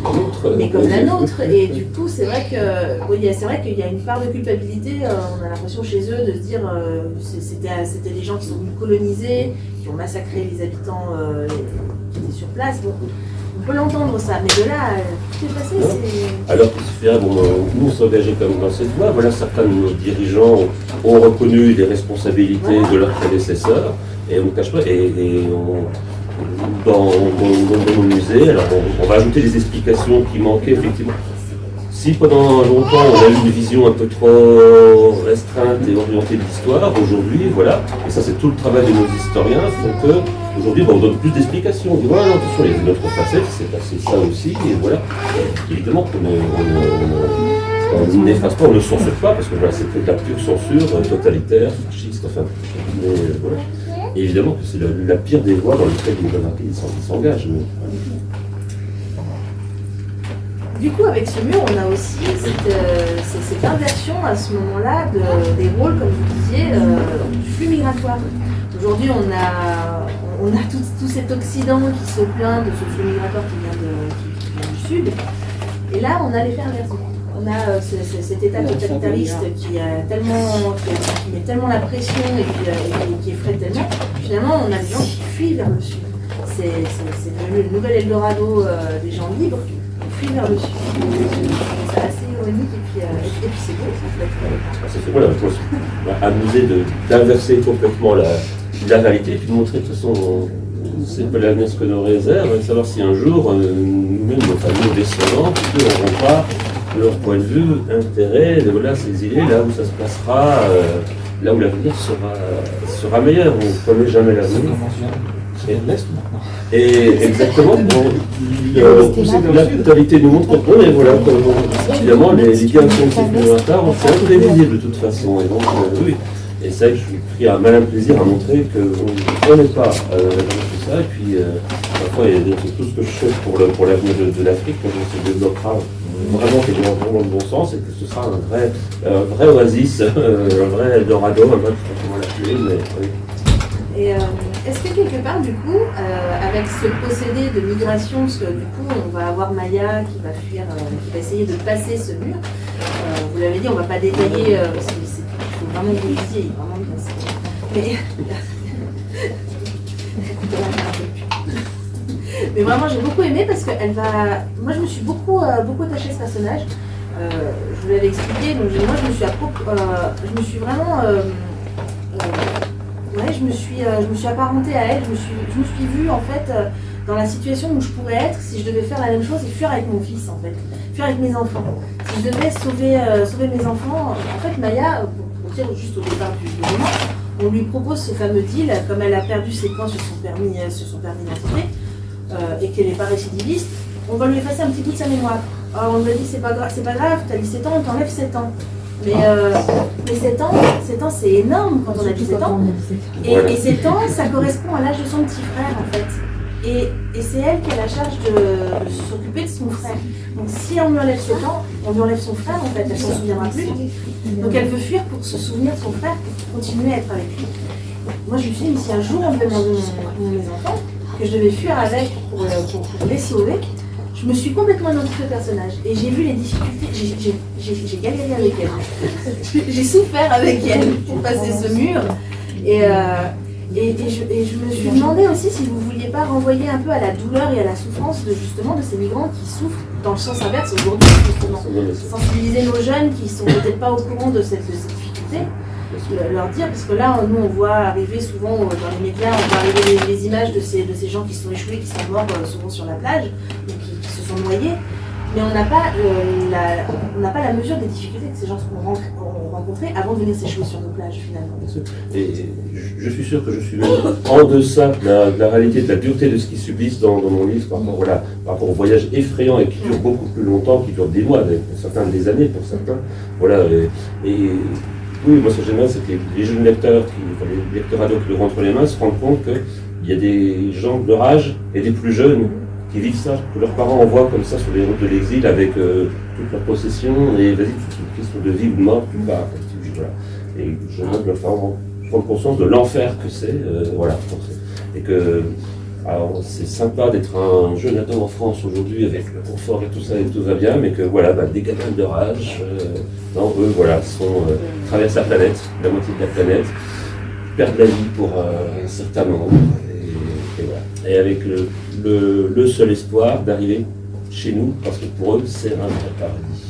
mais comme la nôtre. Et du coup, c'est vrai qu'il y a une part de culpabilité. On a l'impression chez eux de se dire c'était des gens qui sont venus coloniser, qui ont massacré les habitants qui étaient sur place. Bon, on peut l'entendre ça, mais de là, tout est passé, c'est... Alors qu'il suffirait, nous on s'est engagés comme dans cette voie, voilà, certains de nos dirigeants ont reconnu les responsabilités de leurs prédécesseurs, et on ne cache pas, dans nos musées, alors on va ajouter des explications qui manquaient effectivement. Si pendant longtemps on a eu une vision un peu trop restreinte et orientée de l'histoire, aujourd'hui, voilà, et ça c'est tout le travail de nos historiens, font que aujourd'hui on donne plus d'explications. On dit voilà, attention, il y a une autre facette, c'est passé ça aussi, et voilà. Et évidemment on n'efface pas, on ne censure pas, parce que voilà, c'était de la pure censure totalitaire, fasciste, enfin. Mais voilà. Et évidemment que c'est la pire des voies dans lesquelles les monarchies s'engagent. Du coup, avec ce mur, on a aussi cette inversion à ce moment-là des rôles, comme vous disiez, du flux migratoire. Aujourd'hui, on a tout cet Occident qui se plaint de ce flux migratoire qui vient du Sud. Et là, on a l'effet inverse. On a cet État totalitariste qui met tellement la pression et qui effraie tellement. Finalement, on a des gens qui fuient vers le Sud. C'est devenu le nouvel Eldorado des gens libres. Vers le sud. C'est assez ironique et puis c'est beau en fait. C'est voilà, je pense amuser d'inverser complètement la réalité et puis de montrer de toute façon c'est pas l'avenir ce que nous réserve, et savoir si un jour nous-mêmes, nos descendants, n'auront pas de leur point de vue intérêt de voilà, s'exiler là où ça se passera là où l'avenir sera meilleur. On ne connaît jamais Ça l'avenir. commence bien. C'est de l'Est maintenant. Et exactement, la totalité nous montre que et voilà, finalement les gains sont supplémentaires, c'est imprévisible de toute façon. Et donc, oui. Et c'est vrai que je suis pris un malin plaisir à montrer qu'on n'est pas tout ça. Et puis, parfois, c'est tout ce que je souhaite pour l'avenir de l'Afrique, quand on se développera vraiment quelque chose dans le bon sens, et que ce sera un vrai oasis, un vrai Eldorado, un vrai, je sais pas comment l'appeler, mais oui. Et est-ce que quelque part, du coup, avec ce procédé de migration, parce que du coup, on va avoir Maya qui va fuir, qui va essayer de passer ce mur. Vous l'avez dit, on ne va pas détailler, parce qu'il faut vraiment que vous le disiez, il est vraiment bien. Mais vraiment, j'ai beaucoup aimé parce qu'elle va. Moi, je me suis beaucoup attachée à ce personnage. Je vous l'avais expliqué, donc moi, je me suis vraiment. Ouais, je me suis apparentée à elle, je me suis vue en fait dans la situation où je pourrais être si je devais faire la même chose et fuir avec mon fils en fait, fuir avec mes enfants. Si je devais sauver mes enfants, en fait Maya, pour dire juste au départ du roman, on lui propose ce fameux deal, comme elle a perdu ses points sur son permis d'identité et qu'elle n'est pas récidiviste, on va lui effacer un petit bout de sa mémoire. Alors on lui a dit c'est pas grave, t'as 17 ans, on t'enlève 7 ans. Mais 7 ans, c'est énorme quand on a 17 ans. Et 7 ans, ça correspond à l'âge de son petit frère en fait. Et c'est elle qui a la charge de s'occuper de son frère. Donc si on lui enlève 7 ans, on lui enlève son frère en fait, elle s'en souviendra plus. Donc elle veut fuir pour se souvenir de son frère, pour continuer à être avec lui. Moi je me suis dit, mais si un jour on devait mes enfants, que je devais fuir avec pour les sauver, je me suis complètement identifiée au personnage et j'ai vu les difficultés, j'ai galéré avec elle, j'ai souffert avec elle pour passer ce mur et je me suis demandé aussi si vous ne vouliez pas renvoyer un peu à la douleur et à la souffrance de ces migrants qui souffrent dans le sens inverse aujourd'hui justement, sensibiliser nos jeunes qui ne sont peut-être pas au courant de cette difficulté. Leur dire, parce que là, nous, on voit arriver souvent dans les médias, on voit arriver les images de ces gens qui sont échoués, qui sont morts souvent sur la plage, et qui se sont noyés, mais on n'a pas la mesure des difficultés que ces gens ont rencontrées avant de venir s'échouer sur nos plages, finalement. Et je suis sûr que je suis même en deçà de la réalité, de la dureté de ce qu'ils subissent dans mon livre, par rapport au voyage effrayant et qui dure beaucoup plus longtemps, qui dure des mois, pour certains des années, pour certains. Voilà, oui, moi ce que j'aime bien, c'est que les jeunes lecteurs, les lecteurs ados qui le rentrent les mains, se rendent compte qu'il y a des gens de leur âge et des plus jeunes qui vivent ça, que leurs parents envoient comme ça sur les routes de l'exil avec toutes leurs possessions, et vas-y, c'est une question de vie ou de mort, tu pars. Voilà. Et je veux que leurs parents prennent conscience de l'enfer que c'est, voilà. Et que alors, c'est sympa d'être un jeune ado en France aujourd'hui avec le confort et tout ça, et tout va bien, mais que voilà, des gamins de leur âge, eux, voilà, traversent la planète, la moitié de la planète, perdent la vie pour un certain nombre, et voilà. Et avec le seul espoir d'arriver chez nous, parce que pour eux, c'est un vrai paradis.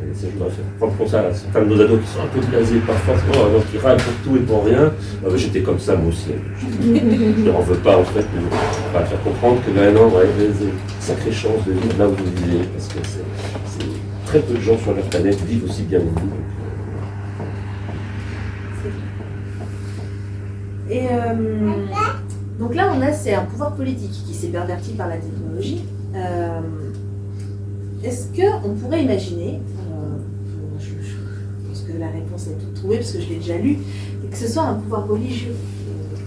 Et ça, je voudrais faire prendre pour ça, certains de nos ados qui sont un peu blasés, pas forcément, qui râlent pour tout et pour rien. J'étais comme ça, moi aussi. Je ne leur en veux pas, en fait, mais on va faire comprendre que maintenant, ouais, il y a des sacrées chances de vivre là où vous vivez, parce que c'est très peu de gens sur leur planète vivent aussi bien que vous. Et donc là, c'est un pouvoir politique qui s'est perverti par la technologie. Est-ce qu'on pourrait imaginer, je pense que la réponse est toute trouvée parce que je l'ai déjà lu, et que ce soit un pouvoir religieux?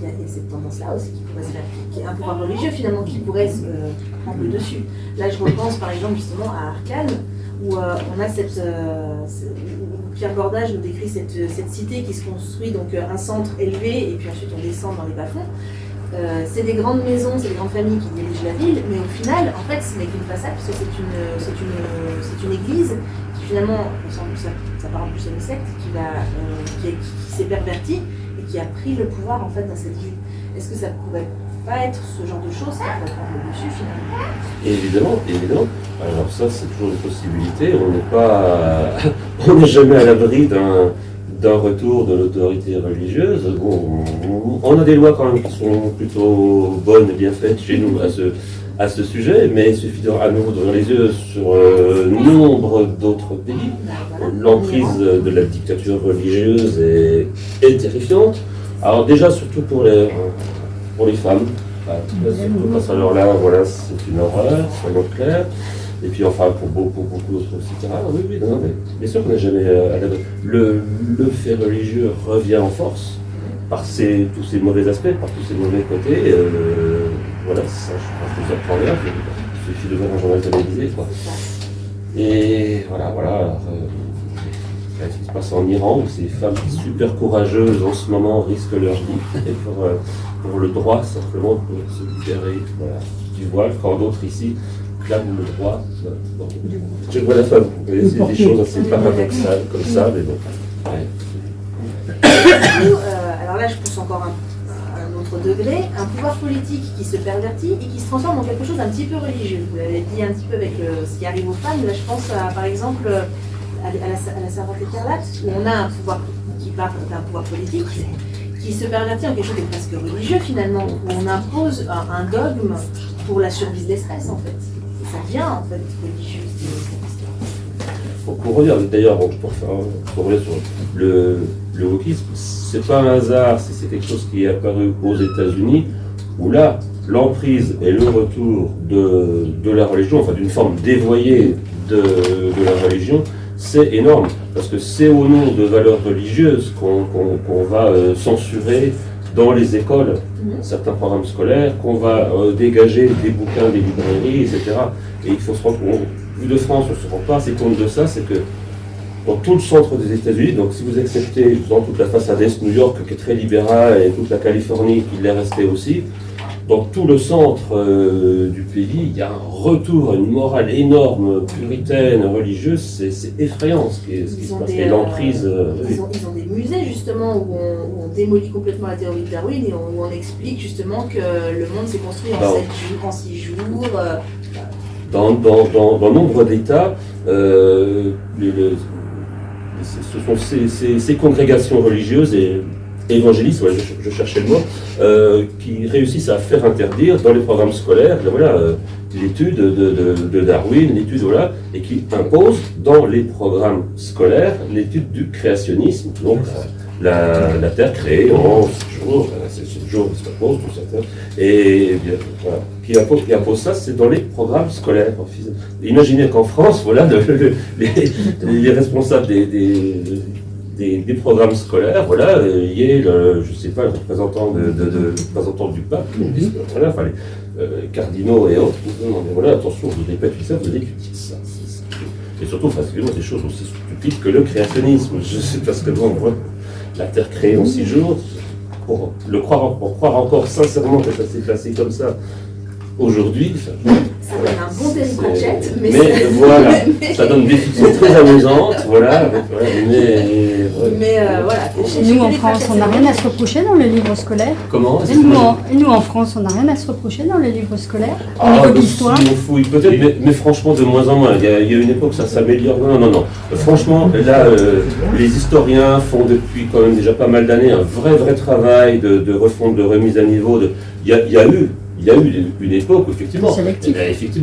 Il y a cette tendance-là aussi qui pourrait se faire, qui est un pouvoir religieux finalement qui pourrait se prendre le dessus. Là, je repense par exemple justement à Arcane, où on a Pierre Bordage nous décrit cette cité qui se construit, donc un centre élevé, et puis ensuite on descend dans les bas-fonds. C'est des grandes maisons, c'est des grandes familles qui dirigent la ville, mais au final, en fait, ce n'est qu'une façade, puisque c'est une église qui finalement, ça part en plus à une secte, qui s'est pervertie et qui a pris le pouvoir en fait dans cette ville. Est-ce que ça pourrait pas être ce genre de choses qui pourrait prendre le dessus finalement? Évidemment. Alors ça, c'est toujours une possibilité. On n'est jamais à l'abri d'un retour de l'autorité religieuse. Bon, on a des lois quand même qui sont plutôt bonnes et bien faites chez nous à ce sujet, mais il suffit à nouveau d'ouvrir les yeux sur nombre d'autres pays. L'emprise de la dictature religieuse est terrifiante. Alors déjà, surtout pour les femmes, surtout parce alors là, voilà, c'est une horreur, soyons clairs. Et puis enfin, pour beaucoup d'autres, etc. Oui, oui, non, mais bien sûr qu'on n'est jamais à l'abri. Le fait religieux revient en force par tous ces mauvais aspects, par tous ces mauvais côtés. Voilà, ça, je pense que vous apprendrez. Il suffit de voir un journal télévisé, quoi. Et voilà. Ce qui se passe en Iran, où ces femmes super courageuses en ce moment risquent leur vie et pour le droit simplement de se libérer du voile, quand d'autres ici clament le droit. Je vois la femme, c'est des choses assez paradoxales comme ça, mais bon. Alors là, je pousse encore un autre degré, un pouvoir politique qui se pervertit et qui se transforme en quelque chose d'un petit peu religieux. Vous l'avez dit un petit peu avec ce qui arrive aux femmes. Là, je pense par exemple à la Servante écarlate, où on a un pouvoir qui part d'un pouvoir politique qui se pervertit en quelque chose de presque religieux finalement, où on impose un dogme pour la survie de l'espèce en fait. Et ça vient en fait religieux. Pour revenir d'ailleurs, pour revenir sur le wokisme, c'est pas un hasard si c'est quelque chose qui est apparu aux États-Unis, où là, l'emprise et le retour de la religion, enfin d'une forme dévoyée de la religion, c'est énorme, parce que c'est au nom de valeurs religieuses qu'on va censurer dans les écoles certains programmes scolaires, qu'on va dégager des bouquins des librairies, etc. Et il faut se rendre compte, vu de France, on ne se rend pas assez compte de ça, c'est que dans tout le centre des États-Unis, donc si vous acceptez dans toute la façade est New York qui est très libérale et toute la Californie qui l'est restée aussi, dans tout le centre du pays, il y a un retour à une morale énorme, puritaine, religieuse, c'est effrayant ce qui se passe. Et l'emprise. Ils ont des musées justement où on démolit complètement la théorie de Darwin et où on explique justement que le monde s'est construit en 6 jours. Dans nombre d'États, ce sont ces congrégations religieuses et évangélistes, ouais, je cherchais le mot, qui réussissent à faire interdire dans les programmes scolaires l'étude de Darwin, l'étude, et qui imposent dans les programmes scolaires l'étude du créationnisme, donc la Terre créée en 6 jours, c'est 7 jours, c'est pas tout ça, et bien, voilà. Qui impose ça, c'est dans les programmes scolaires. Imaginez qu'en France, les responsables des programmes scolaires, il y ait le représentant du pape, les cardinaux et autres, attention, vous n'avez pas étudié ça, vous avez étudié ça. Et surtout, facilement, des choses aussi stupides que le créationnisme. Je sais parce que la Terre créée en 6 jours, pour croire encore sincèrement que ça s'est passé comme ça aujourd'hui, ça donne un bon Terry Pratchett, mais voilà, ça donne des fictions très amusantes, Nous en France, on n'a rien à se reprocher dans le livre scolaire. Comment? Et nous en France, on n'a rien à se reprocher dans le livre scolaire. Au niveau de l'histoire. Si on fouille peut-être, mais franchement de moins en moins. Il y a une époque ça s'améliore. Non. Franchement, là, les historiens font depuis quand même déjà pas mal d'années un vrai travail de refonte, de remise à niveau. Il y a eu une époque où effectivement,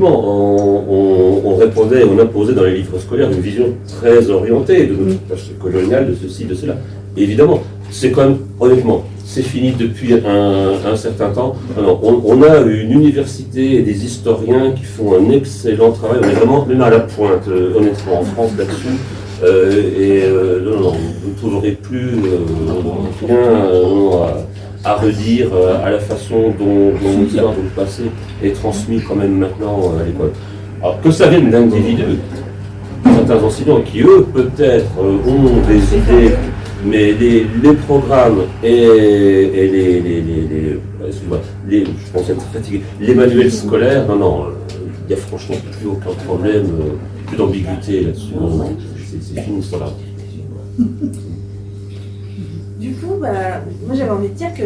on répondait, on imposait dans les livres scolaires une vision très orientée de notre passé colonial, de ceci, de cela. Évidemment, c'est quand même, honnêtement, c'est fini depuis un certain temps. Alors, on a une université et des historiens qui font un excellent travail. On est vraiment même à la pointe, honnêtement, en France là-dessus. Vous ne trouverez plus rien à redire à la façon dont l'histoire du passé est transmise quand même maintenant à l'école. Alors que ça vienne d'individus, certains enseignants qui eux peut-être ont des idées, mais les programmes et je pense être fatigué, les manuels scolaires, il n'y a franchement plus aucun problème, plus d'ambiguïté là-dessus. C'est fini ce là. Du coup, moi j'avais envie de dire que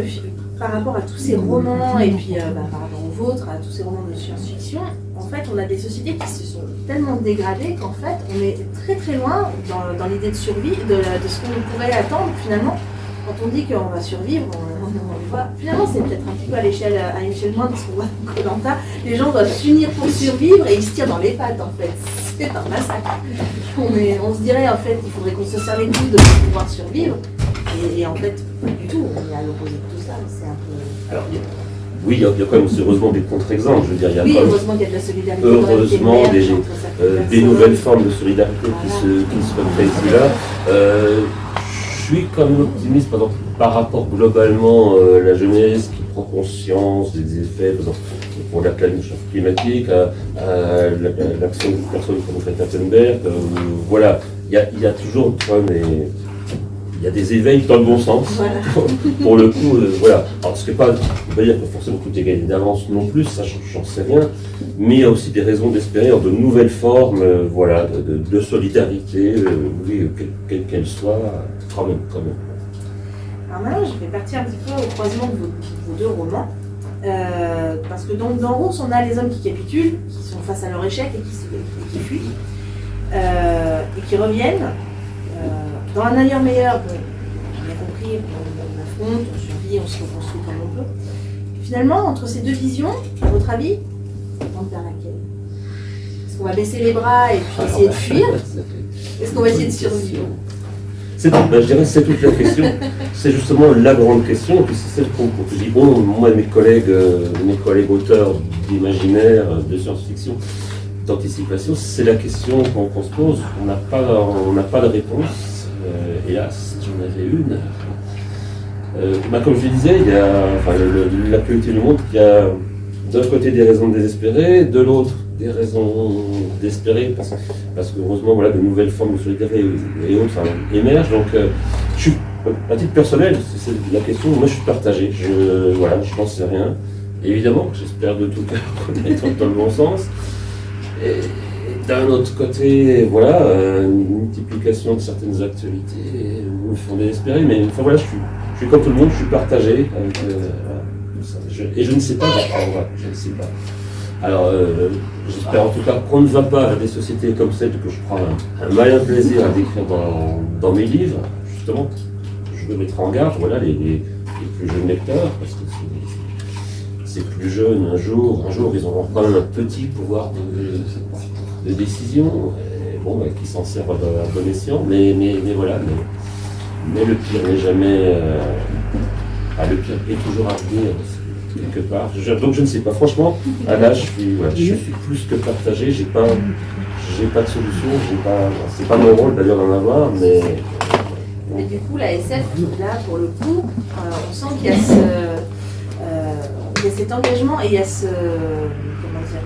par rapport à tous ces romans et puis par rapport aux vôtres, à tous ces romans de science-fiction, en fait on a des sociétés qui se sont tellement dégradées qu'en fait on est très loin dans l'idée de survie de ce qu'on pourrait attendre finalement quand on dit qu'on va survivre, on voit, finalement c'est peut-être un petit peu à une échelle moindre parce qu'on voit dans Koh-Lanta, les gens doivent s'unir pour survivre et ils se tirent dans les pattes en fait. C'est un massacre. On se dirait en fait qu'il faudrait qu'on se serve les coudes pour pouvoir survivre. Et en fait, pas du tout, on est à l'opposé de tout ça. C'est un peu... Alors, oui, il y a quand même heureusement des contre-exemples. Je veux dire, il y a oui, quand même, heureusement qu'il y a de la solidarité. heureusement des nouvelles formes de solidarité qui se créent ici là. Je suis quand même optimiste par rapport globalement à la jeunesse qui prend conscience des effets, par exemple, pour la climatique, à l'action de personnes comme Greta Thunberg. Voilà, il y a toujours quand même il y a des éveils dans le bon sens. Voilà. Pour le coup, voilà. Alors, ce n'est pas, on va dire que forcément tout est gagné d'avance non plus, ça j'en sais rien, mais il y a aussi des raisons d'espérer de nouvelles formes, voilà, de solidarité, oui, quelle qu'elle soit, quand même. Alors maintenant, je vais partir un petit peu au croisement de vos deux romans, parce que donc dans Rose, on a les hommes qui capitulent, qui sont face à leur échec et qui fuient, et qui reviennent. Dans un ailleurs meilleur, on a compris, on affronte, on survit, on se reconstruit comme on peut. Et finalement, entre ces deux visions, à votre avis, on tente vers laquelle? Est-ce qu'on va baisser les bras et puis essayer de fuir? Est-ce qu'on va essayer de survivre? Je dirais que c'est toute la question. C'est justement la grande question, et puis c'est celle qu'on dit, bon, moi, mes collègues auteurs d'imaginaire, de science-fiction, d'anticipation, c'est la question qu'on se pose. On n'a pas de réponse. Hélas, j'en avais une. Comme je disais, il y a l'actualité du monde, il y a d'un côté des raisons de désespérer, de l'autre des raisons d'espérer, parce que heureusement, voilà, de nouvelles formes de solidarité et autres émergent. Donc, à titre personnel, c'est la question, moi je suis partagé, je n'en sais rien. Évidemment, j'espère de tout cœur qu'on est dans le bon sens. Et d'un autre côté, voilà, une multiplication de certaines actualités me font désespérer, mais enfin voilà, je suis comme tout le monde, je suis partagé avec tout ça. Et je ne sais pas pourquoi, je ne sais pas. Alors, j'espère en tout cas qu'on ne va pas à des sociétés comme celle que je prends un malin plaisir à décrire dans mes livres, justement. Je veux mettre en garde, voilà, les plus jeunes lecteurs, parce que ces plus jeunes, un jour, ils auront quand même un petit pouvoir de décision, qui s'en servent à bon escient, mais voilà, mais le pire n'est jamais, le pire est toujours à venir quelque part. Donc je ne sais pas, franchement, à l'âge, je suis plus que partagé, j'ai pas de solution, c'est pas mon rôle d'ailleurs d'en avoir, mais... Et du coup, la SF, là, pour le coup, on sent qu'il y a il y a cet engagement et il y a comment dire,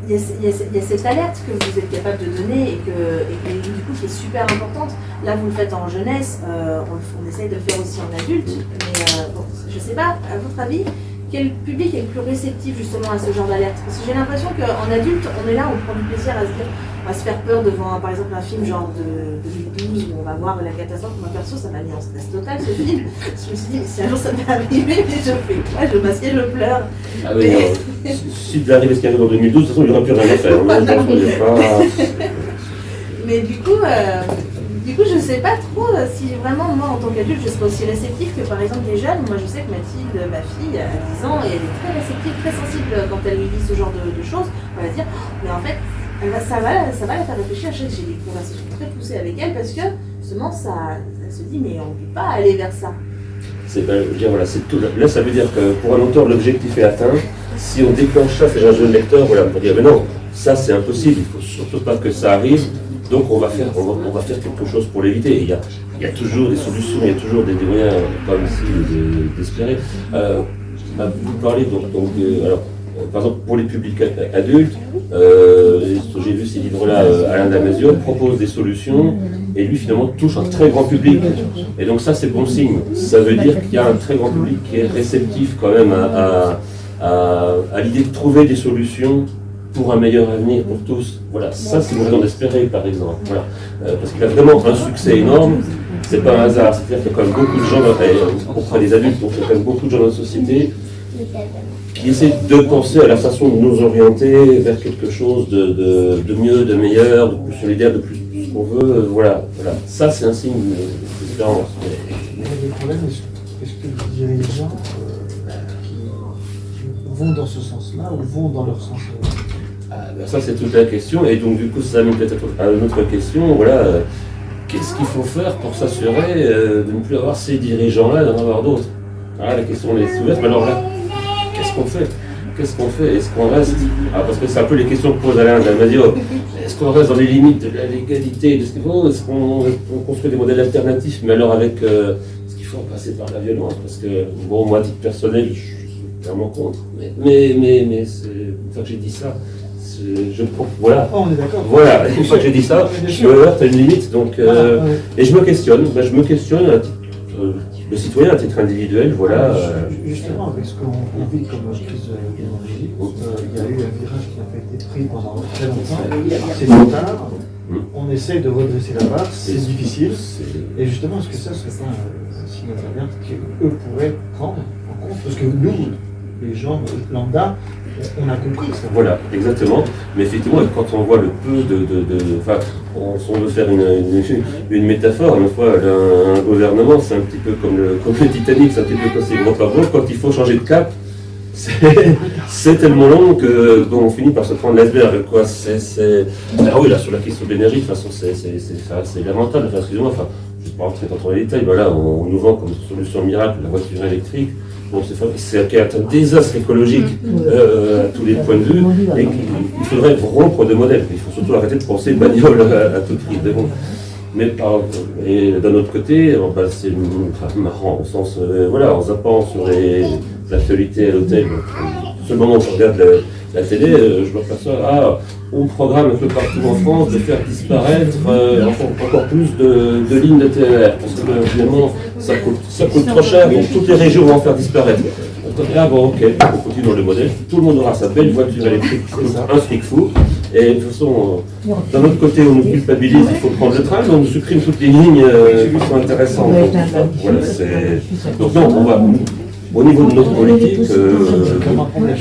il y a cette alerte que vous êtes capable de donner et que du coup qui est super importante. Là vous le faites en jeunesse, on essaye de le faire aussi en adulte, mais je sais pas, à votre avis, quel public est le plus réceptif justement à ce genre d'alerte? Parce que j'ai l'impression qu'en adulte, on est là, on prend du plaisir à se dire, on va se faire peur devant par exemple un film genre de 2012 où on va voir la catastrophe. Moi perso, ça m'a mis en stress total ce film. Je me suis dit, mais si un jour ça m'est arrivé, mais je fais quoi? Je masque et je pleure. Ah oui, si il arrive ce qui arrive en 2012, de toute façon il n'y aura plus rien à faire. Mais du coup, je sais pas trop si vraiment, moi, en tant qu'adulte, je serais aussi réceptive que, par exemple, des jeunes. Moi, je sais que Mathilde, ma fille, a 10 ans, et elle est très réceptive, très sensible quand elle lui dit ce genre de choses. On va dire, mais en fait, ça va la faire réfléchir. J'ai des conversations très poussées avec elle parce que, justement, elle se dit, mais on ne peut pas aller vers ça. C'est tout. Là, ça veut dire que pour un auteur, l'objectif est atteint. Si on déclenche ça chez un jeune lecteur, voilà, on va dire, mais non, ça c'est impossible, il ne faut surtout pas que ça arrive. Donc on va faire quelque chose pour l'éviter. Il y a toujours des solutions, il y a toujours des moyens comme ici d'espérer. Vous parlez alors, par exemple pour les publics adultes, j'ai vu ces livres-là, Alain Damasio propose des solutions et lui finalement touche un très grand public. Et donc ça c'est bon signe. Ça veut dire qu'il y a un très grand public qui est réceptif quand même à l'idée de trouver des solutions pour un meilleur avenir pour tous. Voilà, ça c'est une raison d'espérer par exemple. Voilà. Parce qu'il a vraiment un succès énorme, c'est pas un hasard, c'est-à-dire qu'il y a quand même beaucoup de gens, auprès des adultes, donc il y a quand même beaucoup de gens dans la société qui essaient de penser à la façon de nous orienter vers quelque chose de mieux, de meilleur, de plus solidaire, de plus On veut, voilà. Ça, c'est un signe d'espérance. Mais le problème, est-ce que les dirigeants qui vont dans ce sens-là ou vont dans leur sens Ça, c'est toute la question. Et donc, du coup, ça amène peut-être à une autre question. Voilà. Qu'est-ce qu'il faut faire pour s'assurer de ne plus avoir ces dirigeants-là et d'en avoir d'autres? La question est ouverte. Mais alors là, qu'est-ce qu'on fait? Est-ce qu'on reste? Parce que c'est un peu les questions que pose Alain. Elle m'a dit, est-ce qu'on reste dans les limites de la légalité, de ce qu'il faut? Est-ce qu'on construit des modèles alternatifs? Mais alors avec ce qu'il faut passer par la violence? Parce que, bon, moi, à titre personnel, je suis clairement contre. Mais c'est une fois que j'ai dit ça, voilà. Oh, on est d'accord. Voilà, une fois que j'ai dit ça, je me heurte à une limite. Donc, et je me questionne. Je me questionne à titre, le citoyen à titre individuel, voilà. Justement, avec ce qu'on vit comme crise d'énergie, il y a eu un virage qui n'a pas été pris pendant très longtemps. C'est trop tard. On essaye de redresser la barre, c'est difficile. Et justement, est-ce que ça serait pas un signal d'alerte qu'eux pourraient prendre en compte? Parce que nous, les gens lambda, on a compris ça. Voilà, exactement. Mais effectivement, quand on voit le peu enfin, on veut faire une métaphore, une fois, un gouvernement, c'est un petit peu comme le Titanic, c'est un petit peu comme ces grands travaux, quand il faut changer de cap, c'est tellement long que on finit par se prendre l'iceberg, quoi. Ah oui, là, sur la question de l'énergie, de toute façon, c'est lamentable. Enfin, excusez-moi, enfin, je ne vais pas rentrer dans les détails, voilà, on nous vend comme solution miracle la voiture électrique. Bon, c'est un désastre écologique à tous les points de vue, et qu'il faudrait rompre de modèle. Il faut surtout arrêter de penser bagnole à tout prix. Et d'un autre côté, c'est marrant, au sens, voilà, en zappant sur l'actualité à l'hôtel, seulement on regarde la télé, je m'aperçois, on programme un peu partout en France de faire disparaître encore plus de lignes de TER, parce que finalement ça coûte trop cher, donc toutes les régions vont en faire disparaître. Ok, on continue dans le modèle, tout le monde aura sa belle voiture électrique, un fric fou, et de toute façon, d'un autre côté on nous culpabilise, il faut prendre le train, donc on supprime toutes les lignes qui sont intéressantes. Voilà, donc non, on va... Au niveau de nos politiques,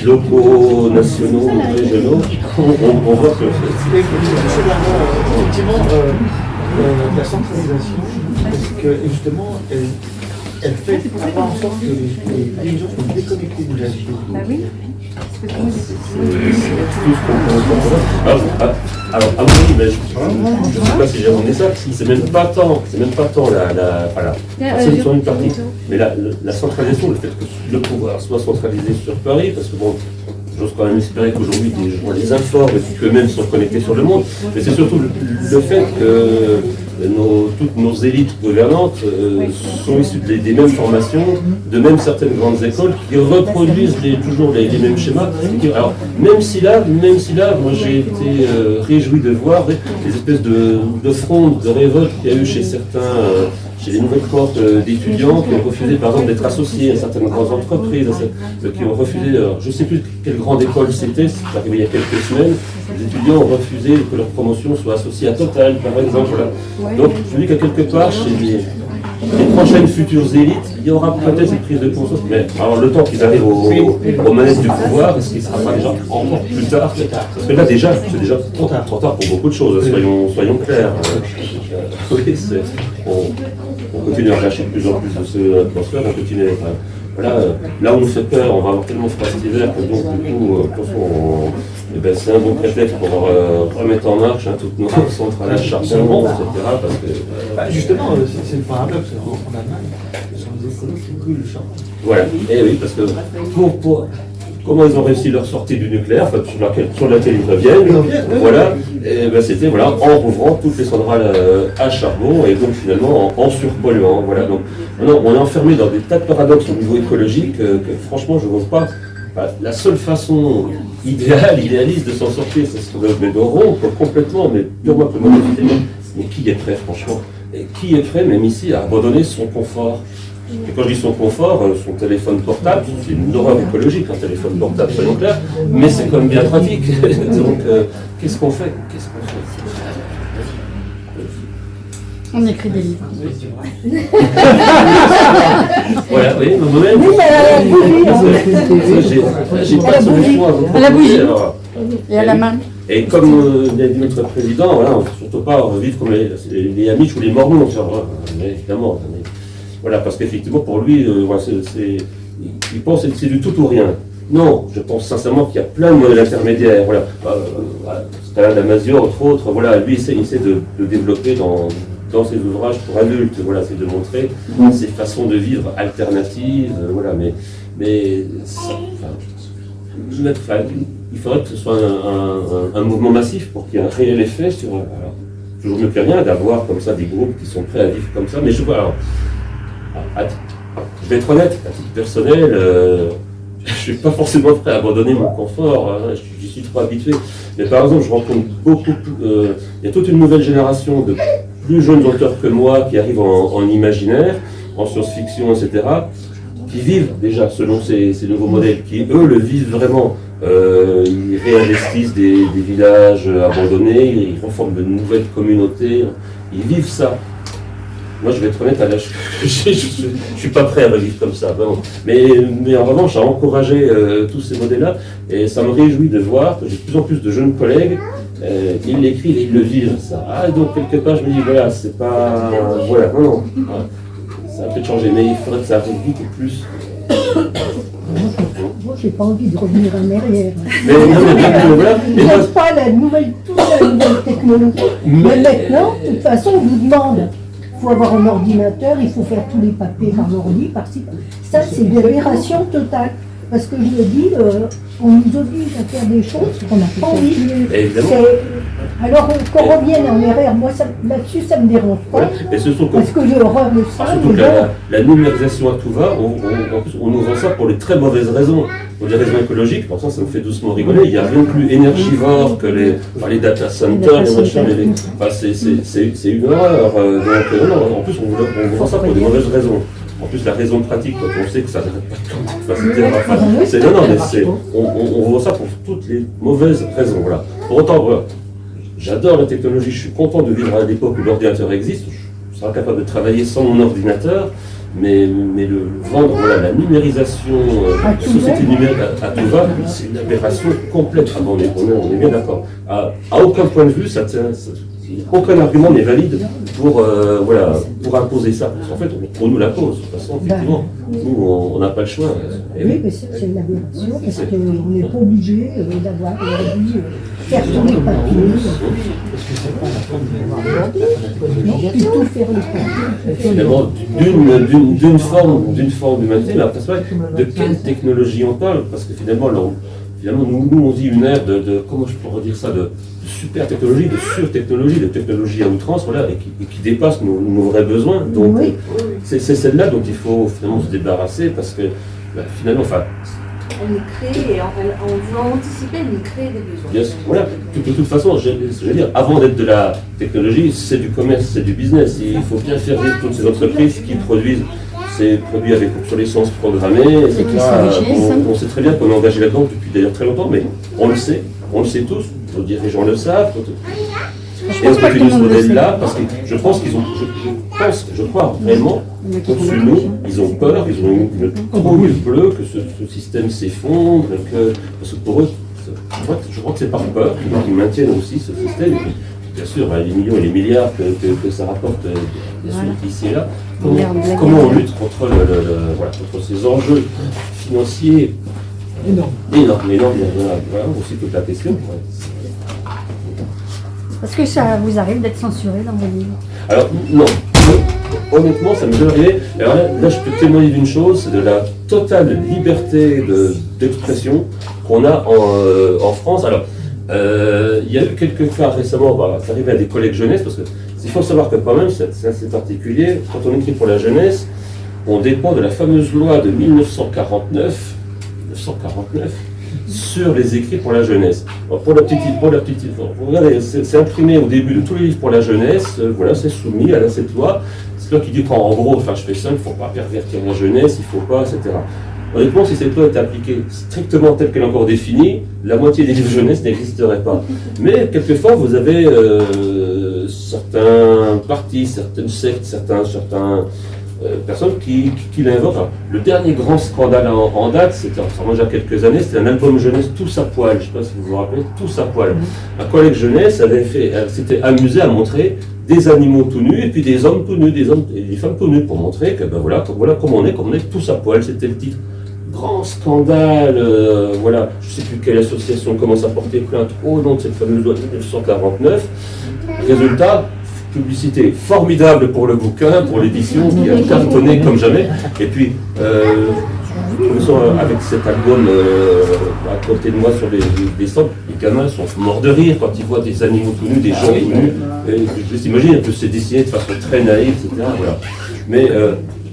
locaux, nationaux, régionaux, on voit que... Effectivement, la centralisation, parce que justement, elle fait faire en sorte que les gens soient déconnectés de la vie. Bah oui. Alors, à mon avis, je ne sais pas si j'ai remonté ça, c'est même pas tant c'est une partie, mais la centralisation, le fait que le pouvoir soit centralisé sur Paris, parce que bon, j'ose quand même espérer qu'aujourd'hui des gens les informent et qu'eux-mêmes sont connectés sur le monde, mais c'est surtout le fait que toutes nos élites gouvernantes sont issues des mêmes formations, de même certaines grandes écoles qui reproduisent toujours les mêmes schémas. Alors, même si là, moi j'ai été réjoui de voir les espèces de frondes, de révoltes qu'il y a eu chez chez les nouvelles cohortes d'étudiants qui ont refusé par exemple d'être associés à certaines grandes entreprises, qui ont refusé, je ne sais plus quelle grande école c'était, c'est arrivé il y a quelques semaines, les étudiants ont refusé que leur promotion soit associée à Total par exemple. Voilà. Donc je dis qu'à quelque part, chez les prochaines futures élites, il y aura peut-être une prise de conscience, mais alors le temps qu'ils arrivent aux manettes du pouvoir, est-ce qu'il ne sera pas déjà encore plus tard? Parce que là déjà, c'est déjà trop tard pour beaucoup de choses, soyons clairs. Oui, on continue à relâcher de plus en plus de ce atmosphère, on continue à être... Voilà, là où on nous fait peur, on va avoir tellement froid cet hiver que donc du coup, c'est un bon prétexte pour remettre en marche toutes nos centrales à charbon, etc. Parce que, justement, c'est le paradoxe. En Allemagne, ce sont les écolos qui brûlent le charbon. Voilà, et oui, parce que comment ils ont réussi leur sortie du nucléaire, enfin, sur laquelle ils reviennent, voilà, et c'était en rouvrant toutes les centrales à charbon et donc finalement en surpolluant. Voilà, donc on est enfermé dans des tas de paradoxes au niveau écologique que franchement je ne vois pas. La seule façon idéaliste de s'en sortir, c'est de rompre complètement, mais purement mais qui est prêt franchement? Et qui est prêt, même ici, à abandonner son confort? Et quand je dis son confort, son téléphone portable, c'est une horreur écologique, un téléphone portable, soyons clairs, mais c'est quand même bien pratique. Donc, qu'est-ce qu'on fait? On écrit des livres. Voilà, oui, moi-même. J'ai pas de solution à vous proposer. À la bougie. Et à la main. Et comme l'a dit notre président, voilà, on ne faut surtout pas vivre comme les Amish ou les Mormons, mais évidemment. Mais, voilà, parce qu'effectivement, pour lui, voilà, il pense que c'est du tout ou rien. Non, je pense sincèrement qu'il y a plein de modèles intermédiaires. Voilà. Scala Damasio, entre autres, voilà, lui, il essaie de développer dans ses ouvrages pour adultes, voilà, c'est de montrer ces façons de vivre alternatives, voilà, mais ça, il faudrait que ce soit un mouvement massif pour qu'il y ait un réel effet sur. Alors, toujours mieux que rien d'avoir comme ça des groupes qui sont prêts à vivre comme ça, mais je vois. Alors, je vais être honnête, à titre personnel, je ne suis pas forcément prêt à abandonner mon confort, hein, j'y suis trop habitué. Mais par exemple, je rencontre beaucoup, il y a toute une nouvelle génération de plus jeunes auteurs que moi qui arrivent en imaginaire, en science-fiction, etc., qui vivent déjà selon ces nouveaux modèles, qui eux le vivent vraiment. Ils réinvestissent des villages abandonnés, ils reforment de nouvelles communautés, ils vivent ça. Moi, je vais être honnête, à l'âge que j'ai, je suis pas prêt à vivre comme ça, vraiment. Mais en revanche, à encourager tous ces modèles-là, et ça me réjouit de voir que j'ai de plus en plus de jeunes collègues qui l'écrivent et qui le vivent, ça. Ah, donc quelque part, je me dis, voilà, c'est pas... Voilà, non. Voilà. Ça a peut-être changé, mais il faudrait que ça arrive vite et plus. Moi, j'ai pas envie de revenir en arrière. Mais non, voilà. Je n'aime pas toute la nouvelle technologie. Mais maintenant, de toute façon, on vous demande. Il faut avoir un ordinateur, il faut faire tous les papiers par l'ordi, par-ci. Ça, c'est une aberration totale. Parce que je le dis, on nous oblige à faire des choses qu'on n'a pas envie. Alors qu'on revienne en arrière, moi là-dessus ça ne me dérange pas, ouais, mais ce sont parce que j'ai horreur de ça. Surtout que la numérisation à tout va, on nous vend ça pour les très mauvaises raisons. Pour des raisons écologiques, pour ça me fait doucement rigoler, il n'y a rien de plus énergivore que les data centers, les machins, c'est une horreur. Donc non, en plus on vous vend ça pour des mauvaises raisons. En plus, la raison pratique, quand on sait que ça n'arrête pas de c'est non, mais on voit ça pour toutes les mauvaises raisons. Voilà. Pour autant, voilà, j'adore la technologie, je suis content de vivre à l'époque où l'ordinateur existe, je serai capable de travailler sans mon ordinateur, mais le vendre, voilà, la numérisation, société numérique à tout va, c'est une aberration complète. Ah bon, on est bien d'accord. À aucun point de vue, aucun argument n'est valide pour imposer ça. Parce qu'en fait, on nous l'impose. De toute façon, effectivement, nous, on n'a pas le choix. Oui, mais c'est une aberration, parce qu'on n'est pas obligé d'avoir aujourd'hui faire tous les papiers. Est-ce que c'est pas la fin du Non, plutôt faire les papiers. Finalement, d'une forme d'humanité, mais après, c'est vrai, de quelle technologie on parle? Parce que finalement, nous, on dit une ère de comment je pourrais dire ça, de super technologie, de surtechnologie, de technologie à outrance, voilà, et qui dépasse nos vrais besoins. Donc, oui. C'est celle-là dont il faut finalement se débarrasser, parce que finalement, elle nous crée, et en voulant anticiper, elle nous crée des besoins. Yes, voilà. De toute façon, je veux dire, avant d'être de la technologie, c'est du commerce, c'est du business. Il faut bien faire vivre toutes ces entreprises qui produisent ces produits avec obsolescence programmée, etc. On sait très bien qu'on est engagé là-dedans depuis d'ailleurs très longtemps, mais on le sait tous, nos dirigeants le savent. Et on continue ce modèle-là parce que je pense qu'ils ont, je crois réellement, au-dessus de nous, ils ont peur, ils ont une trouille bleue que ce système s'effondre, parce que pour eux, je crois que c'est par peur qu'ils maintiennent aussi ce système. Bien sûr, les millions et les milliards que ça rapporte ici et là. Comment on lutte contre, contre ces enjeux financiers énormes, voilà, aussi toute la question. Est-ce que ça vous arrive d'être censuré dans vos livres? Alors, non. Honnêtement, ça me donne rien. Alors là, je peux témoigner d'une chose, c'est de la totale liberté d'expression qu'on a en France. Alors, il y a eu quelques cas récemment, ça arrive à des collègues jeunesse, parce que il faut savoir que quand même, c'est assez particulier, quand on écrit pour la jeunesse, on dépend de la fameuse loi de 1949 sur les écrits pour la jeunesse. Alors, pour la petite, regardez, c'est imprimé au début de tous les livres pour la jeunesse, voilà, c'est soumis à cette loi. C'est là qui dit qu'en gros, enfin je fais ça, il ne faut pas pervertir la jeunesse, il ne faut pas, etc. Honnêtement, si cette loi était appliquée strictement telle qu'elle est encore définie, la moitié des livres jeunesse n'existeraient pas. Mais quelquefois, vous avez certains partis, certaines sectes, certains personne qui l'invoque. Alors, le dernier grand scandale en date, c'était déjà quelques années, c'était un album jeunesse Tous à poil. Je ne sais pas si vous vous rappelez, Tous à poil. Un collègue jeunesse s'était amusé à montrer des animaux tout nus et puis des hommes tout nus, des hommes et des femmes tout nus pour montrer que voilà comme on est tous à poil. C'était le titre. Grand scandale, voilà, je ne sais plus quelle association commence à porter plainte au nom de cette fameuse loi de 1949. Résultat, publicité formidable pour le bouquin, pour l'édition, qui a cartonné comme jamais. Et puis, avec cet album à côté de moi sur les stands, les gamins sont morts de rire quand ils voient des animaux tout nus, des gens tout nus. Et je s'imagine un peu c'est dessiné de façon très naïve, etc. Voilà. Mais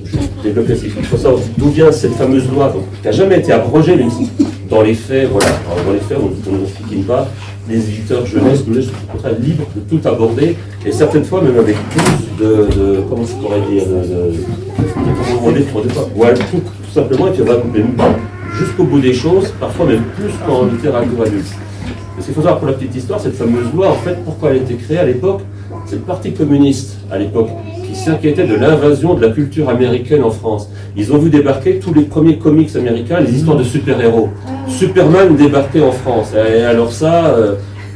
je développe il faut savoir d'où vient cette fameuse loi qui n'a jamais été abrogée, même si dans les faits, voilà, alors dans les faits, on ne s'enquiquine pas. Les éditeurs jeunesse nous laissent au contraire libres de tout aborder, et certaines fois même avec plus de comment je pourrais dire, voilà, tout simplement, et puis on va jusqu'au bout des choses, parfois même plus qu'en littérature adulte. Parce qu'il faut savoir pour la petite histoire, cette fameuse loi, en fait, pourquoi elle a été créée à l'époque, c'est le Parti communiste à l'époque qui s'inquiétait de l'invasion de la culture américaine en France. Ils ont vu débarquer tous les premiers comics américains, les histoires de super-héros. Superman débarquait en France. Et alors ça,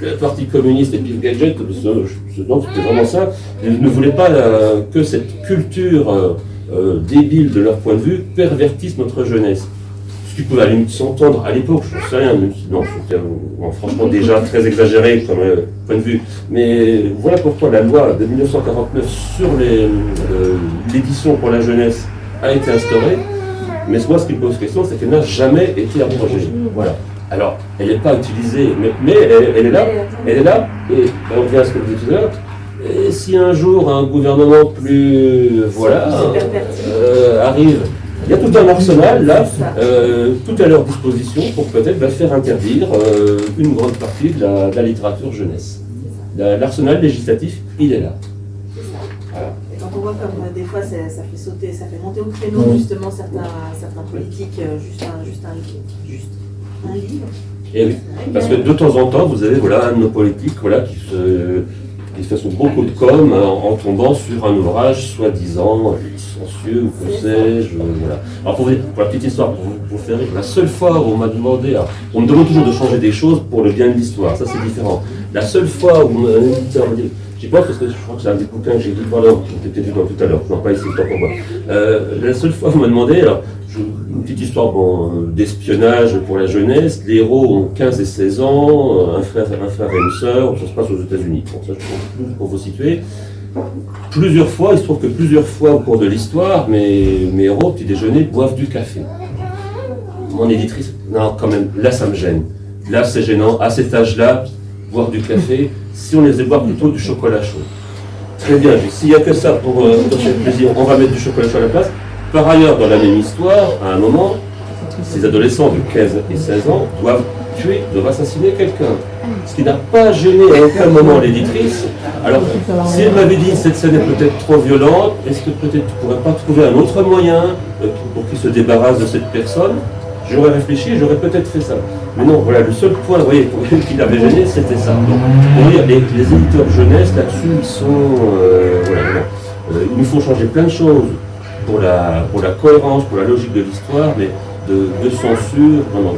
le Parti communiste et puis Gadget, c'était vraiment ça, ils ne voulaient pas que cette culture débile de leur point de vue pervertisse notre jeunesse. Ce qui pouvait à la limite s'entendre à l'époque, je ne sais rien, même si non, c'était franchement déjà très exagéré comme point de vue. Mais voilà pourquoi la loi de 1949 sur l'édition pour la jeunesse a été instaurée. Mais moi, ce qui me pose question, c'est qu'elle n'a jamais été abrogée. Voilà. Alors, elle n'est pas utilisée, mais elle est là, et on revient à ce que vous disiez tout à l'heure. Et si un jour un gouvernement plus, arrive, il y a tout un arsenal là, tout à leur disposition pour peut-être faire interdire une grande partie de la littérature jeunesse. L'arsenal législatif, il est là. Voilà. Et quand on voit comme des fois ça fait sauter, ça fait monter au créneau justement certains politiques, juste un livre. Et oui, parce que de temps en temps, vous avez un de nos politiques qui fait son gros coup de com en tombant sur un ouvrage soi-disant licencieux ou que sais-je. Voilà. Alors pour la petite histoire, pour vous faire rire, la seule fois où on m'a demandé, on me demande toujours de changer des choses pour le bien de l'histoire, ça c'est différent. La seule fois où un éditeur m'a dit, je sais pas parce que je crois que c'est un des bouquins que j'ai dit par là, qui était peut-être tout à l'heure, non pas ici, le temps pour moi. La seule fois où on m'a demandé, alors, une petite histoire d'espionnage pour la jeunesse, les héros ont 15 et 16 ans, un frère et une sœur, ça se passe aux États-Unis. Bon, ça, pour vous situer. Plusieurs fois, il se trouve que plusieurs fois au cours de l'histoire, mes héros, au petit déjeuner, boivent du café. Mon éditrice, non, quand même, là ça me gêne. Là c'est gênant, à cet âge-là, boire du café, si on les faisait boire plutôt du chocolat chaud. Très bien, s'il n'y a que ça pour faire plaisir, on va mettre du chocolat chaud à la place. Par ailleurs, dans la même histoire, à un moment, ces adolescents de 15 et 16 ans doivent assassiner quelqu'un. Ce qui n'a pas gêné à aucun moment l'éditrice. Alors, si elle m'avait dit cette scène est peut-être trop violente, est-ce que peut-être tu ne pourrais pas trouver un autre moyen pour qu'il se débarrasse de cette personne? J'aurais réfléchi, j'aurais peut-être fait ça. Mais non, voilà, le seul point, vous voyez, qui l'avait gêné, c'était ça. Donc, pour dire, les éditeurs jeunesse, là-dessus, ils sont... il nous faut changer plein de choses pour la cohérence, pour la logique de l'histoire, mais de censure, non,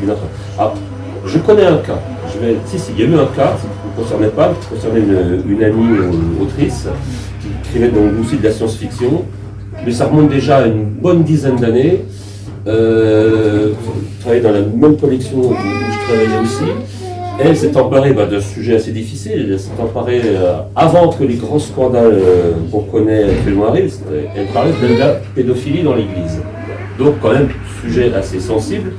je connais un cas. Il y a eu un cas, qui ne concernait pas, qui concernait une amie autrice, qui écrivait donc aussi de la science-fiction, mais ça remonte déjà à une bonne dizaine d'années. Je travaillais dans la même collection où je travaillais aussi. Elle s'est emparée d'un sujet assez difficile. Elle s'est emparée avant que les grands scandales qu'on connaît actuellement arrivent. Elle parlait de la pédophilie dans l'Église. Donc quand même, sujet assez sensible.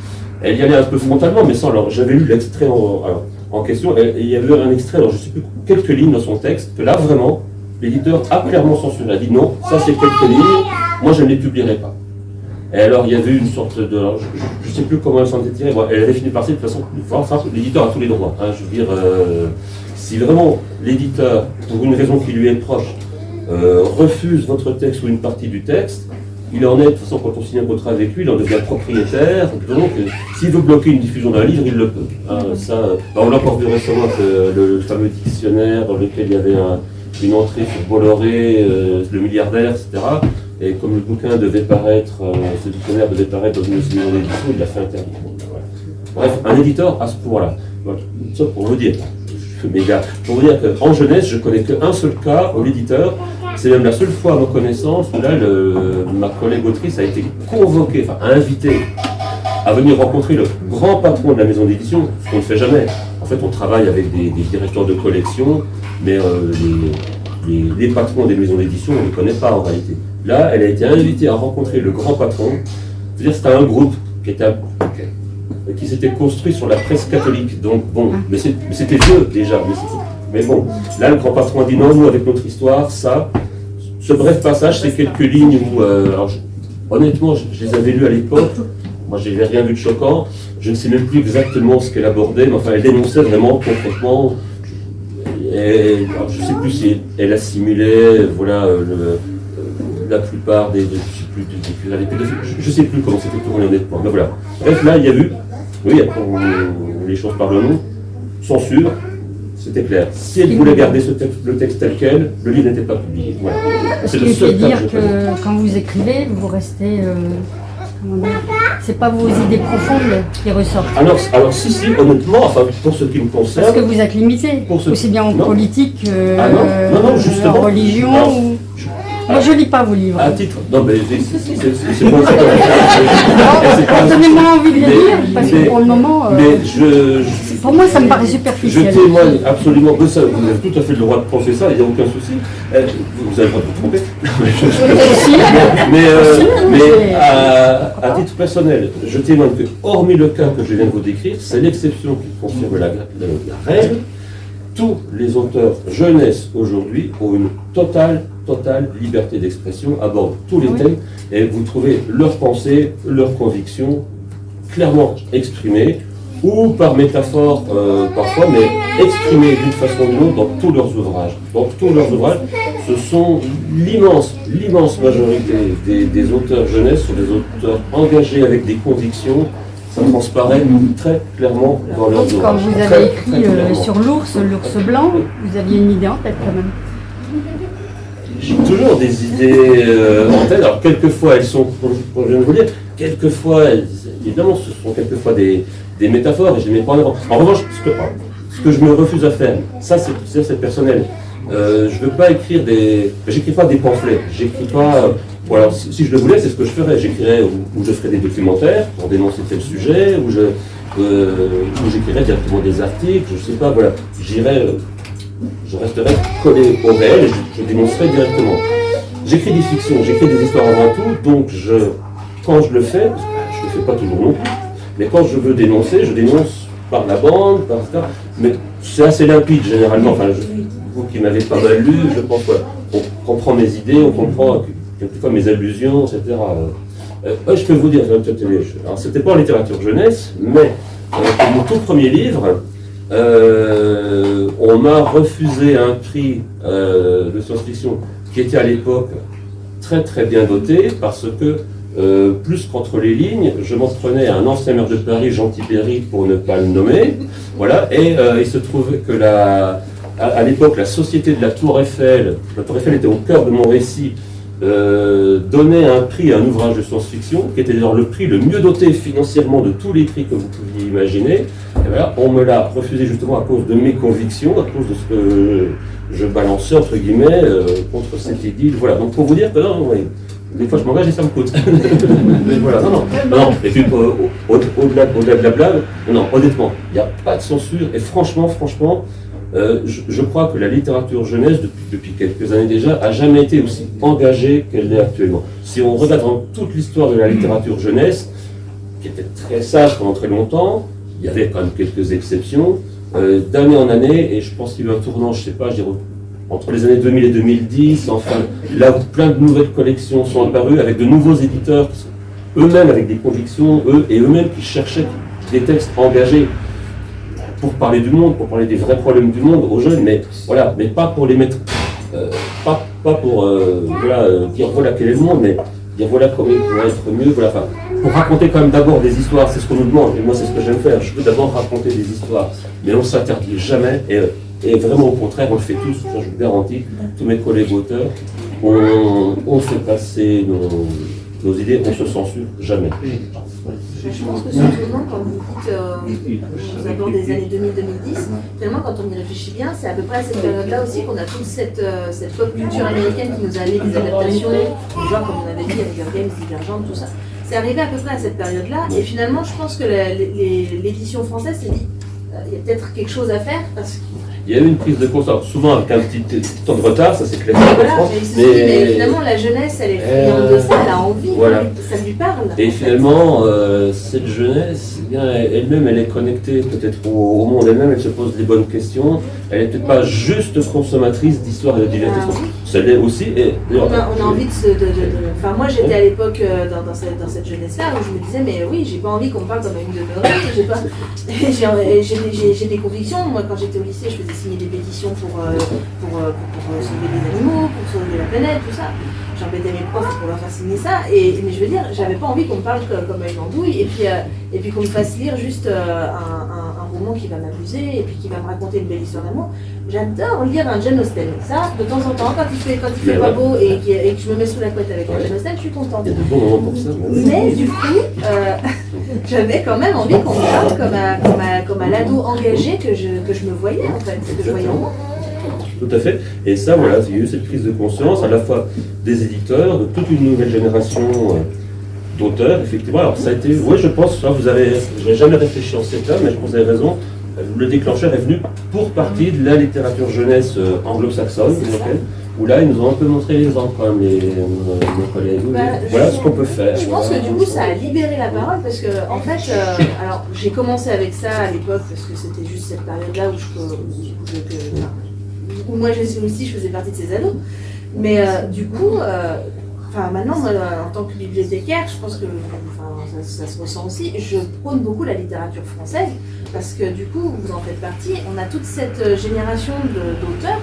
Elle y allait un peu frontalement, mais sans. Alors j'avais lu l'extrait en question. Il y avait un extrait, alors je ne sais plus quelques lignes dans son texte, que là vraiment, l'éditeur a clairement censuré. Elle a dit non, ça c'est quelques lignes, moi je ne les publierai pas. Et alors il y avait une sorte de... Je ne sais plus comment elle s'en était tirée, elle avait fini par dire de toute façon, l'éditeur a tous les droits. Hein, je veux dire, si vraiment l'éditeur, pour une raison qui lui est proche, refuse votre texte ou une partie du texte, il en est, de toute façon, quand on signe un contrat avec lui, il en devient propriétaire. Donc, s'il veut bloquer une diffusion d'un livre, il le peut. On l'a encore vu récemment avec le fameux dictionnaire dans lequel il y avait une entrée sur Bolloré, le milliardaire, etc. Et comme le bouquin devait paraître, ce dictionnaire devait paraître dans une maison d'édition, il l'a fait interdire. Voilà. Bref, un éditeur à ce point-là. Voilà. Ça pour vous dire. Mais gars, pour vous dire qu'en jeunesse, je connais qu'un seul cas où l'éditeur, c'est même la seule fois à ma connaissance où là, ma collègue autrice a été convoquée, enfin invitée à venir rencontrer le grand patron de la maison d'édition, ce qu'on ne fait jamais. En fait, on travaille avec des directeurs de collection, mais les patrons des maisons d'édition, on ne les connaît pas en réalité. Là, elle a été invitée à rencontrer le grand patron. C'est-à-dire c'était un groupe qui s'était construit sur la presse catholique. Donc bon, mais c'était vieux déjà. Mais bon, là, le grand patron a dit non, nous, avec notre histoire, ça, ce bref passage, c'est quelques lignes où, honnêtement, je les avais lues à l'époque. Moi, je n'avais rien vu de choquant. Je ne sais même plus exactement ce qu'elle abordait, mais enfin, elle dénonçait vraiment concrètement. Et, alors, je ne sais plus si elle assimilait, voilà, la plupart des je ne sais plus comment c'était tourné honnêtement. Mais voilà. Bref, là, il y a eu, oui, les choses par le nom, censure. C'était clair. Si elle voulait garder le texte tel quel, le livre n'était pas publié. Voilà. C'est le seul cas dire que quand vous écrivez, vous restez. C'est pas vos idées profondes qui ressortent. Alors si, honnêtement, enfin, pour ce qui me concerne. Parce que vous êtes limité, aussi bien en politique, non, justement, en religion. Ou... Moi, je lis pas vos livres. À titre. Non, mais c'est bon. Donnez-moi envie de les lire, parce que pour le moment. Mais pour moi, ça me paraît superficiel. Je témoigne absolument de ça. Vous avez tout à fait le droit de penser ça, il n'y a aucun souci. Vous avez le droit de vous tromper. Mais à titre personnel, je témoigne que, hormis le cas que je viens de vous décrire, c'est l'exception qui confirme la règle. Tous les auteurs jeunesse aujourd'hui ont une totale liberté d'expression, abordent tous les thèmes et vous trouvez leurs pensées, leurs convictions clairement exprimées ou par métaphore parfois, mais exprimées d'une façon ou d'une autre dans tous leurs ouvrages. Dans tous leurs ouvrages, ce sont l'immense majorité des auteurs jeunesse sont des auteurs engagés avec des convictions. Ça transparaît très clairement dans leurs ouvrages. Quand vous avez écrit sur l'ours blanc, vous aviez une idée en tête quand même. J'ai toujours des idées en tête. Alors quelquefois elles sont, je viens de vous dire, quelquefois, évidemment ce sont quelquefois des métaphores et je les mets pas en avant. En revanche, ce que je me refuse à faire, ça c'est personnel. Je ne veux pas écrire j'écris pas des pamphlets, j'écris pas. Voilà, si je le voulais, c'est ce que je ferais. J'écrirais ou je ferais des documentaires pour dénoncer tel sujet, ou j'écrirais directement des articles, je sais pas, voilà. Je resterais collé au réel et je dénoncerais directement. J'écris des fictions, j'écris des histoires avant tout, donc quand je le fais, je ne le fais pas toujours non plus, mais quand je veux dénoncer, je dénonce par la bande, par ça, mais c'est assez limpide généralement. Enfin, vous qui m'avez pas mal lu, je pense qu'on comprend mes idées, on comprend quelquefois mes allusions, etc. Je peux vous dire, alors c'était pas en littérature jeunesse, mais pour mon tout premier livre, on m'a refusé un prix de science-fiction qui était à l'époque très bien doté parce que, plus qu'entre les lignes, je m'en prenais à un ancien maire de Paris, Jean Tibéry, pour ne pas le nommer, voilà, et il se trouvait que à l'époque, la Société de la Tour Eiffel était au cœur de mon récit, donnait un prix à un ouvrage de science-fiction, qui était d'ailleurs le prix le mieux doté financièrement de tous les prix que vous pouviez imaginer. Et voilà, on me l'a refusé justement à cause de mes convictions, à cause de ce que je balançais, entre guillemets, contre cette idylle. Voilà, donc pour vous dire que non, oui, des fois je m'engage et ça me coûte. Mais voilà, non. Et puis au-delà de la blague, non, honnêtement, il n'y a pas de censure. Et franchement, je crois que la littérature jeunesse, depuis quelques années déjà, a jamais été aussi engagée qu'elle l'est actuellement. Si on regarde dans toute l'histoire de la littérature jeunesse, qui était très sage pendant très longtemps, il y avait quand même quelques exceptions, d'année en année, et je pense qu'il y a eu un tournant, je ne sais pas, je dirais, entre les années 2000 et 2010, enfin, là où plein de nouvelles collections sont apparues, avec de nouveaux éditeurs, qui sont eux-mêmes avec des convictions, eux-mêmes qui cherchaient des textes engagés, pour parler du monde, pour parler des vrais problèmes du monde aux jeunes, mais voilà, mais pas pour les mettre, pas pour dire voilà quel est le monde, mais dire voilà comment il pourrait être mieux, voilà, enfin, pour raconter quand même d'abord des histoires, c'est ce qu'on nous demande, et moi c'est ce que j'aime faire, je veux d'abord raconter des histoires, mais on ne s'interdit jamais, et vraiment au contraire, on le fait tous, je vous garantis, tous mes collègues auteurs, on fait passer nos idées, on se censure jamais. Je pense que c'est étonnant quand vous dites aux abords des années 2000-2010, tellement quand on y réfléchit bien, c'est à peu près à cette période-là aussi qu'on a toute cette pop culture américaine qui nous a amené des adaptations, genre comme on avait dit, Hunger Games, Divergente, tout ça. C'est arrivé à peu près à cette période-là, et finalement je pense que l'édition française s'est dit, il y a peut-être quelque chose à faire, parce que il y a eu une prise de conscience, souvent avec un petit temps de retard, ça c'est clair voilà, en France, mais finalement la jeunesse, elle est friande de ça, elle a envie, voilà. Ça lui parle. Et finalement, cette jeunesse, eh bien, elle-même, elle est connectée peut-être au monde elle-même, elle se pose les bonnes questions, elle n'est peut-être pas juste consommatrice d'histoire et de divertissement. Ça l'est aussi. Et, on a envie de se... Enfin, moi j'étais à l'époque dans cette jeunesse-là où je me disais, mais oui, j'ai pas envie qu'on me parle comme une demeurée, j'ai des convictions. Moi quand j'étais au lycée, je faisais signer des pétitions pour sauver les animaux, pour sauver la planète, tout ça. J'embêtais mes profs pour leur faire signer ça, mais je veux dire, j'avais pas envie qu'on me parle comme une andouille, et puis qu'on me fasse lire juste un roman qui va m'amuser, et puis qui va me raconter une belle histoire d'amour. J'adore lire un Jane Austen. Ça, de temps en temps, quand il fait pas beau et que je me mets sous la couette avec un Jane Austen, je suis contente. Il y a de bons moments pour ça. Mais du coup, j'avais quand même envie qu'on me parle comme à l'ado engagé que je me voyais, en fait, que je voyais en moi. Tout à fait. Et ça, voilà, il y a eu cette prise de conscience à la fois des éditeurs, de toute une nouvelle génération d'auteurs, effectivement. Alors ça a été, oui, je pense, je n'ai jamais réfléchi en ces termes, mais je pense que vous avez raison. Le déclencheur est venu pour partie de la littérature jeunesse anglo-saxonne, où là, ils nous ont un peu montré l'exemple, quand même, nos collègues. Voilà ce qu'on peut faire. Je pense que du coup, ça a libéré la parole, parce que, en fait, alors, j'ai commencé avec ça à l'époque, parce que c'était juste cette période-là où moi, aussi, je faisais partie de ces ados. Mais du coup, maintenant, moi, en tant que bibliothécaire, je pense que ça se ressent aussi. Je prône beaucoup la littérature française, parce que du coup, vous en faites partie. On a toute cette génération d'auteurs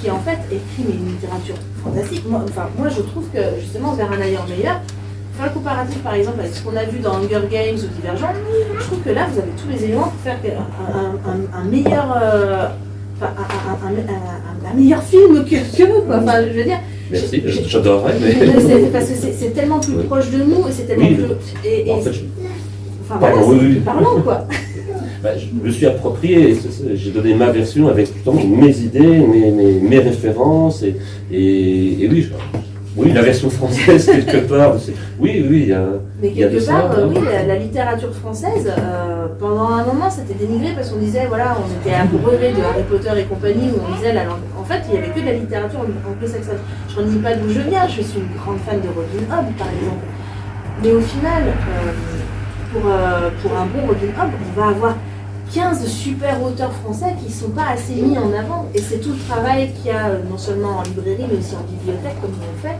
qui en fait écrit une littérature fantastique. Moi, je trouve que justement, vers un ailleurs meilleur, faire le comparatif par exemple avec ce qu'on a vu dans Hunger Games ou Divergent, je trouve que là, vous avez tous les éléments pour faire un meilleur... un meilleur film que vous, quoi. Enfin, je veux dire. Merci, j'adorerais, mais. Parce que c'est tellement plus proche de nous et c'est tellement plus. En fait, parlant, quoi. Je me suis approprié, j'ai donné ma version avec justement mes idées, mes références, et oui, la version française, quelque part, oui, il y a. Mais quelque part, oui, la littérature française, pendant un moment, c'était dénigré parce qu'on disait, voilà, on était abreuvé de Harry Potter et compagnie, où on disait la langue. En fait, il n'y avait que de la littérature anglo-saxonne. Je ne dis pas d'où je viens, je suis une grande fan de Robin Hood, par exemple. Mais au final, pour un bon Robin Hood, on va avoir 15 super auteurs français qui ne sont pas assez mis en avant. Et c'est tout le travail qu'il y a non seulement en librairie, mais aussi en bibliothèque, comme on le fait,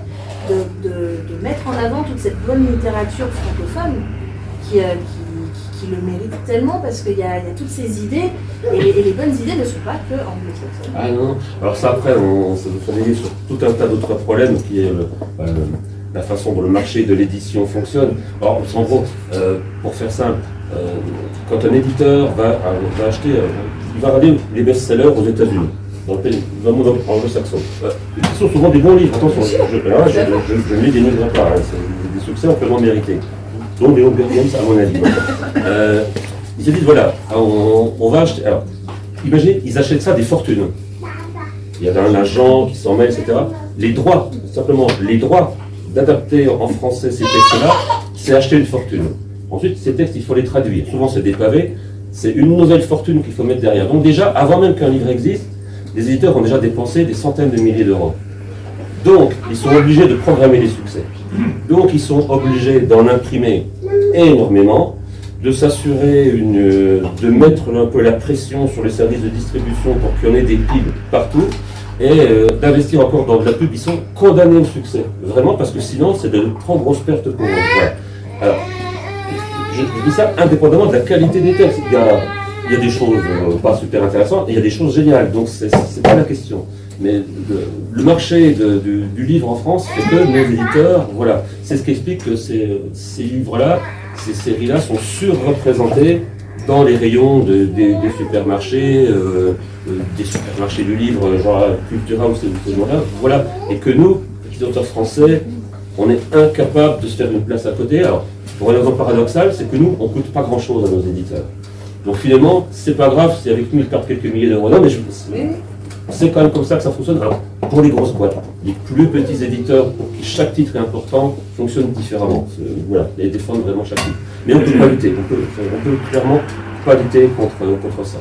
de mettre en avant toute cette bonne littérature francophone qui le mérite tellement, parce qu'il y a toutes ces idées, et les bonnes idées ne sont pas que anglo-saxonnes. Ah non, alors ça après, on se fait sur tout un tas d'autres problèmes qui est la façon dont le marché de l'édition fonctionne. Alors, en gros, pour faire simple, quand un éditeur va acheter, il va regarder les best-sellers aux États-Unis, dans le monde anglo-saxon. Ils sont souvent des bons livres, attention, je ne les dénigre pas, hein, c'est des succès amplement mérités, dont les Hunger Games à mon avis. Ils se disent, voilà, on va acheter, alors, imaginez, ils achètent ça des fortunes. Il y a un agent qui s'en mêle, etc. Les droits, simplement, les droits d'adapter en français ces textes-là, c'est acheter une fortune. Ensuite, ces textes, il faut les traduire. Souvent, c'est des pavés. C'est une nouvelle fortune qu'il faut mettre derrière. Donc déjà, avant même qu'un livre existe, les éditeurs ont déjà dépensé des centaines de milliers d'euros. Donc, ils sont obligés de programmer les succès. Donc, ils sont obligés d'en imprimer énormément, de s'assurer de mettre un peu la pression sur les services de distribution pour qu'il y en ait des piles partout, et d'investir encore dans de la pub. Ils sont condamnés au succès. Vraiment, parce que sinon, c'est de trop grosses pertes pour eux. Voilà. Alors, je dis ça indépendamment de la qualité des textes. Il y a des choses pas super intéressantes et il y a des choses géniales, donc c'est pas la question. Mais le marché du livre en France fait que nos éditeurs, voilà, c'est ce qui explique que ces livres-là, ces séries-là sont surreprésentées dans les rayons des supermarchés, du livre, genre Cultura ou ces gens-là, voilà. Et que nous, petits auteurs français, on est incapable de se faire une place à côté. Alors, pour un exemple paradoxal, c'est que nous, on ne coûte pas grand-chose à nos éditeurs. Donc finalement, c'est pas grave si avec nous, ils perdent quelques milliers d'euros. Non, mais c'est quand même comme ça que ça fonctionne. Alors, pour les grosses boîtes, les plus petits éditeurs, pour qui chaque titre est important, fonctionnent différemment. Voilà, ils défendent vraiment chaque titre. Mais on ne peut pas lutter. On peut clairement pas lutter contre ça.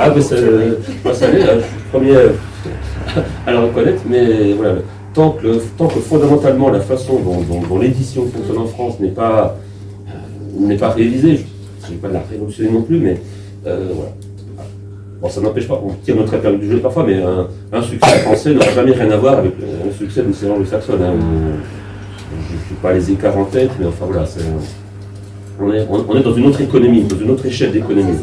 Ah, mais ça l'est, je suis le premier à le reconnaître, mais voilà, tant que fondamentalement la façon dont l'édition fonctionne en France n'est pas réalisée, je ne vais pas la révolutionner non plus, mais voilà. Bon, ça n'empêche pas, on tire notre épingle du jeu parfois, mais un succès français n'aura jamais rien à voir avec un succès d'une série anglo-saxonne. Hein. Je ne suis pas les écarts en tête, mais enfin voilà, on est dans une autre économie, dans une autre échelle d'économie.